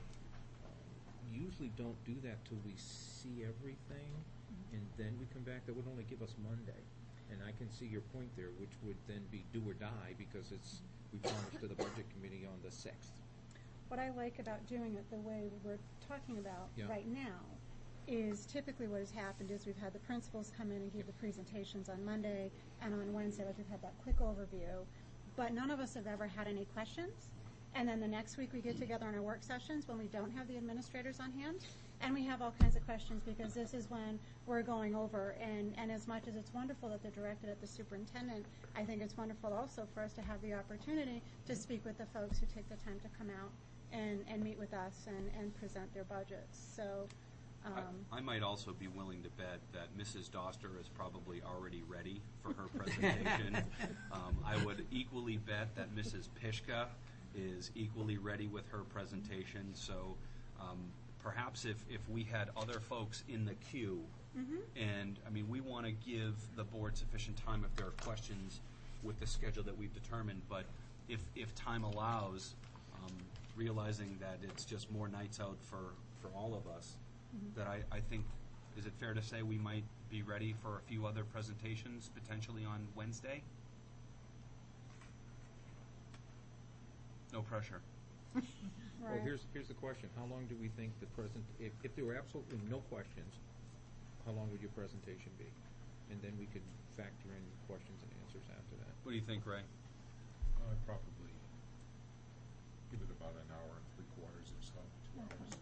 usually don't do that till we see everything, and then we come back. That would only give us Monday. And I can see your point there, which would then be do or die, because we promised to the budget committee on the 6th. What I like about doing it the way we're talking about right now is typically what has happened is we've had the principals come in and give the presentations on Monday, and on Wednesday, like we've had that quick overview, but none of us have ever had any questions. And then the next week we get together in our work sessions when we don't have the administrators on hand, and we have all kinds of questions, because this is when we're going over, and as much as it's wonderful that they're directed at the superintendent, I think it's wonderful also for us to have the opportunity to speak with the folks who take the time to come out and meet with us and present their budgets. So I might also be willing to bet that Mrs. Doster is probably already ready for her presentation. I would equally bet that Mrs. Pishka is equally ready with her presentation. So perhaps if we had other folks in the queue, and I mean, we want to give the board sufficient time if there are questions with the schedule that we've determined, but if time allows, realizing that it's just more nights out for all of us, that I think, is it fair to say we might be ready for a few other presentations potentially on Wednesday? No pressure. Well, here's the question. How long do we think the if there were absolutely no questions, how long would your presentation be? And then we could factor in questions and answers after that. What do you think, Ray? I'd probably give it a about an hour and 3/4 or so, 2 hours,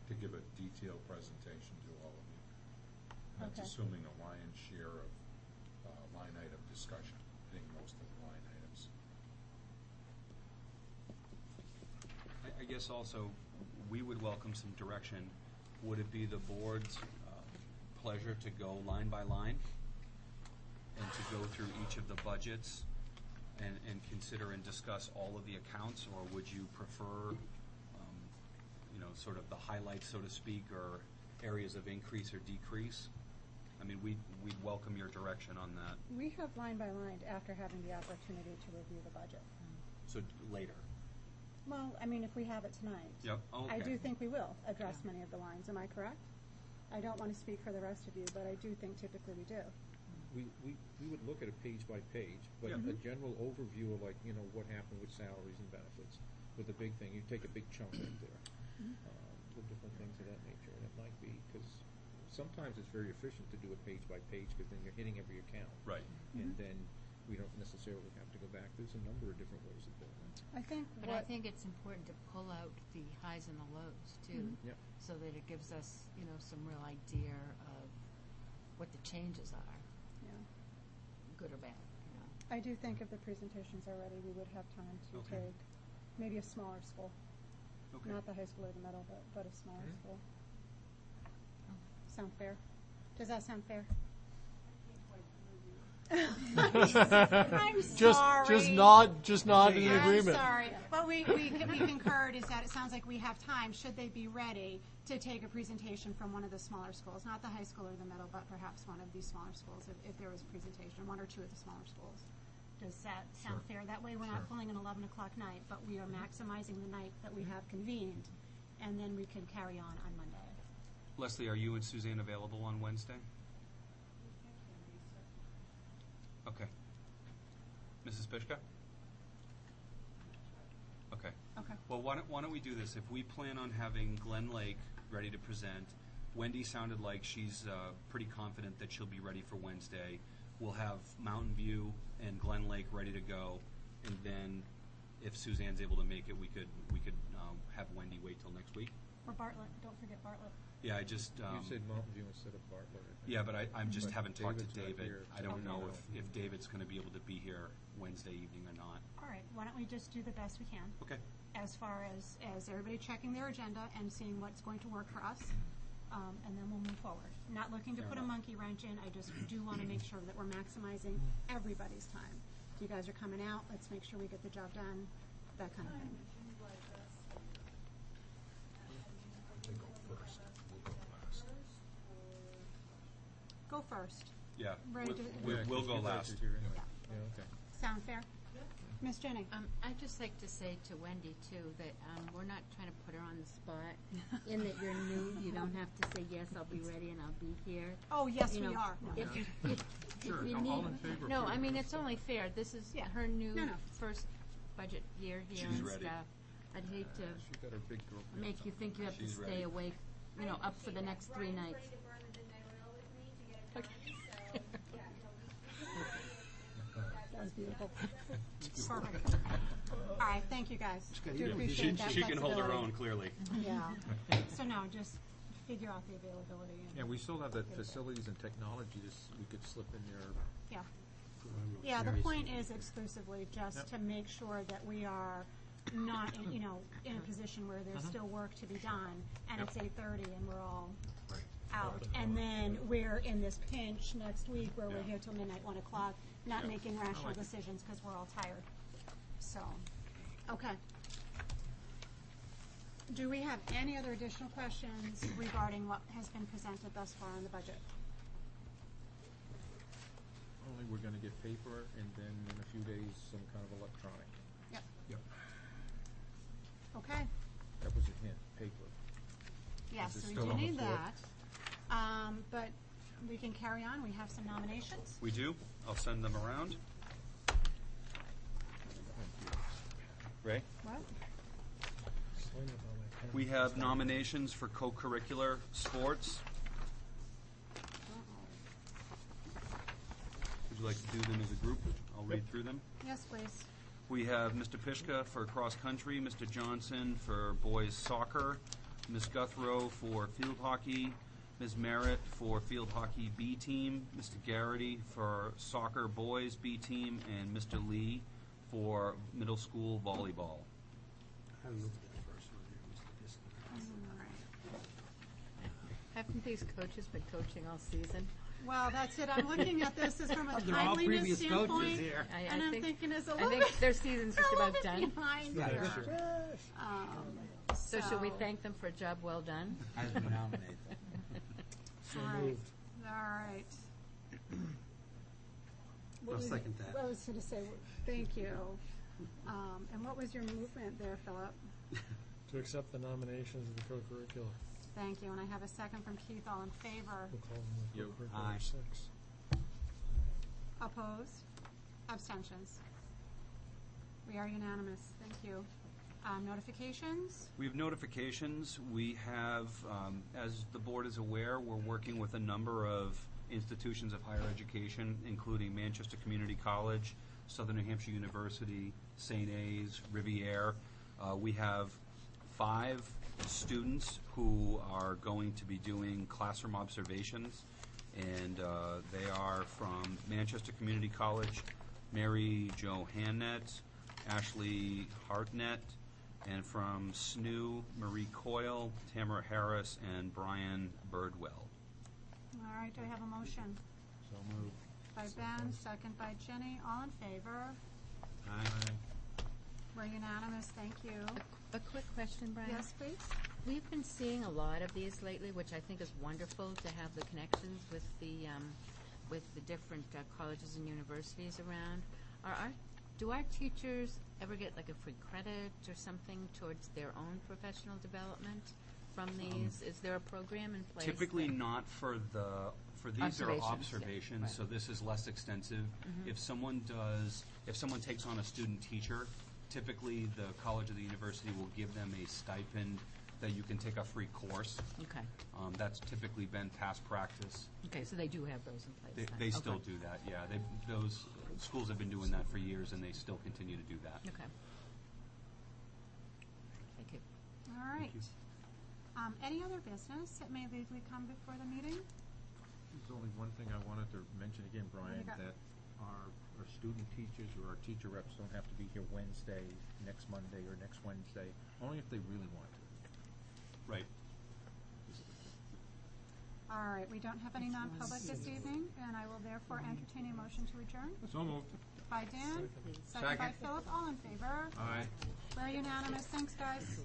to give a detailed presentation to all of you. That's Okay. assuming a lion's share of line item discussion, being most of the line items. I guess also, we would welcome some direction. Would it be the board's pleasure to go line by line and to go through each of the budgets and consider and discuss all of the accounts, or would you prefer, sort of the highlights, so to speak, or areas of increase or decrease? I mean, we'd welcome your direction on that. We have line by line after having the opportunity to review the budget. So later. Well, I mean, if we have it tonight. Yep, okay. I do think we will address many of the lines. Am I correct? I don't want to speak for the rest of you, but I do think typically we do. We would look at it page by page, but Yeah. a general overview of like, what happened with salaries and benefits, with the big thing, you take a big chunk right there. With different things of that nature, and it might be, because sometimes it's very efficient to do it page by page, because then you're hitting every account. Right. And then we don't necessarily have to go back. There's a number of different ways of doing it. I think But I think it's important to pull out the highs and the lows too, Yep. so that it gives us, some real idea of what the changes are, Yeah. good or bad. I do think if the presentations are ready, we would have time to Okay. take maybe a smaller school. Okay. Not the high school or the middle, but a smaller school. Sound fair? Does that sound fair? I'm sorry. Just nod in agreement. I'm sorry. What we concurred is that it sounds like we have time, should they be ready, to take a presentation from one of the smaller schools, not the high school or the middle, but perhaps one of these smaller schools, if there was a presentation, one or two of the smaller schools. Does that sound Sure. fair? That way we're not pulling an 11 o'clock night, but we are maximizing the night that we have convened, and then we can carry on Monday. Leslie, are you and Suzanne available on Wednesday? Okay. Mrs. Pishka? Okay. Okay. Well, why don't we do this? If we plan on having Glen Lake ready to present, Wendy sounded like she's pretty confident that she'll be ready for Wednesday. We'll have Mountain View and Glen Lake ready to go, and then if Suzanne's able to make it, we could have Wendy wait till next week. Or Bartlett, don't forget Bartlett. Yeah, I just You said Mountain View instead of Bartlett. I think. yeah, but I just But haven't talked to David's not David. here, I so don't know know. if David's going to be able to be here Wednesday evening or not. All right, why don't we just do the best we can? Okay. As far as everybody checking their agenda and seeing what's going to work for us, and then we'll move forward. Not looking to Fair put a enough. monkey wrench in, I just do want to make sure that we're maximizing everybody's time. If you guys are coming out, let's make sure we get the job done, that kind of thing. They go first, we'll go last. Go first. Yeah, Ready to- we'll Yeah, go 'cause you guys last. are here anyway. Yeah, okay. Sound fair? Miss Jenny? I'd just like to say to Wendy too, that, we're not trying to put her on the spot, in that you're new, you don't have to say, yes, I'll be ready and I'll be here. Oh, yes, You we know, are. No. If you Sure, you all need- in favor of No, I putting mean, her it's only fair, this is Yeah. her new No, no. first budget year here She's and ready. stuff. I'd hate to She got her big girl. make you think you have to She's stay ready. awake, up for the next 3 nights. Brian's ready to burn the midnight oil with me to get it done, so, yeah, That was beautiful. Perfect. All right, thank you guys. Do appreciate that She can hold her flexibility. own, clearly. Yeah. So no, just figure out the availability. And Yeah, we still have that facilities and technology, we could slip in there. Yeah. Yeah, the point is exclusively just to make sure that we are not, in a position where there's still work to be done, and it's 8:30 and we're all out. And then we're in this pinch next week where we're here till midnight, 1 o'clock, not making rational decisions because we're all tired. So, okay. Do we have any other additional questions regarding what has been presented thus far on the budget? Only we're gonna get paper and then in a few days, some kind of electronic. Yep. Yep. Okay. That was a hint, paper. Yes, Is it we still do on the need floor? that. But we can carry on. We have some nominations. We do. I'll send them around. Ray? What? We have nominations for co-curricular sports. Would you like to do them as a group? I'll read through them. Yes, please. We have Mr. Pishka for cross-country, Mr. Johnson for boys soccer, Ms. Guthrow for field hockey, Ms. Merritt for field hockey B team, Mr. Garrity for soccer boys B team, and Mr. Lee for middle school volleyball. I looked at that first one there, Mr. Diskin. Haven't these coaches been coaching all season? Well, that's it. I'm looking at this as from a They're all timeliness previous coaches standpoint, here. and I'm thinking it's a I little think bit, their season's just a little about bit done. behind Yeah, here. sure. So should we thank them for a job well done? I would nominate them. So All right. moved. All right. I'll second that. I was going to say, thank you. And what was your movement there, Philip? To accept the nominations of the co-curricular. Thank you. And I have a second from Keith. All in favor? We'll call them the co-curricular Aye. 6. Opposed? Abstentions? We are unanimous. Thank you. Notifications? We have notifications. We have, as the board is aware, we're working with a number of institutions of higher education, including Manchester Community College, Southern New Hampshire University, St. A's, Riviere. We have 5 students who are going to be doing classroom observations, and they are from Manchester Community College, Mary Jo Hannett, Ashley Hartnett, and from SNU, Marie Coyle, Tamara Harris, and Brian Birdwell. All right. Do I have a motion? So moved. By Ben, second by Jenny. All in favor? Aye. We're unanimous. Thank you. A quick question, Brian. Yes, please. We've been seeing a lot of these lately, which I think is wonderful to have the connections with the different colleges and universities around. Do our teachers ever get like a free credit or something towards their own professional development from these? Is there a program in place? Typically that- not for these are Observations, yeah, observations, right. so this is less extensive. Mhm. If someone takes on a student teacher, typically the college or the university will give them a stipend that you can take a free course. Okay. That's typically been past practice. Okay, so they do have those in place. then. They still Okay. do that, yeah. Those schools have been doing that for years, and they still continue to do that. Okay. Thank you. All right. Any other business that may legally come before the meeting? There's only one thing I wanted to mention again, Brian, got? that our student teachers or our teacher reps don't have to be here Wednesday, next Monday, or next Wednesday, only if they really want to. Right. All right. We don't have any non-public this evening, and I will therefore entertain a motion to adjourn. So moved. By Dan, second by Philip. All in favor? Aye. We're unanimous. Thanks, guys.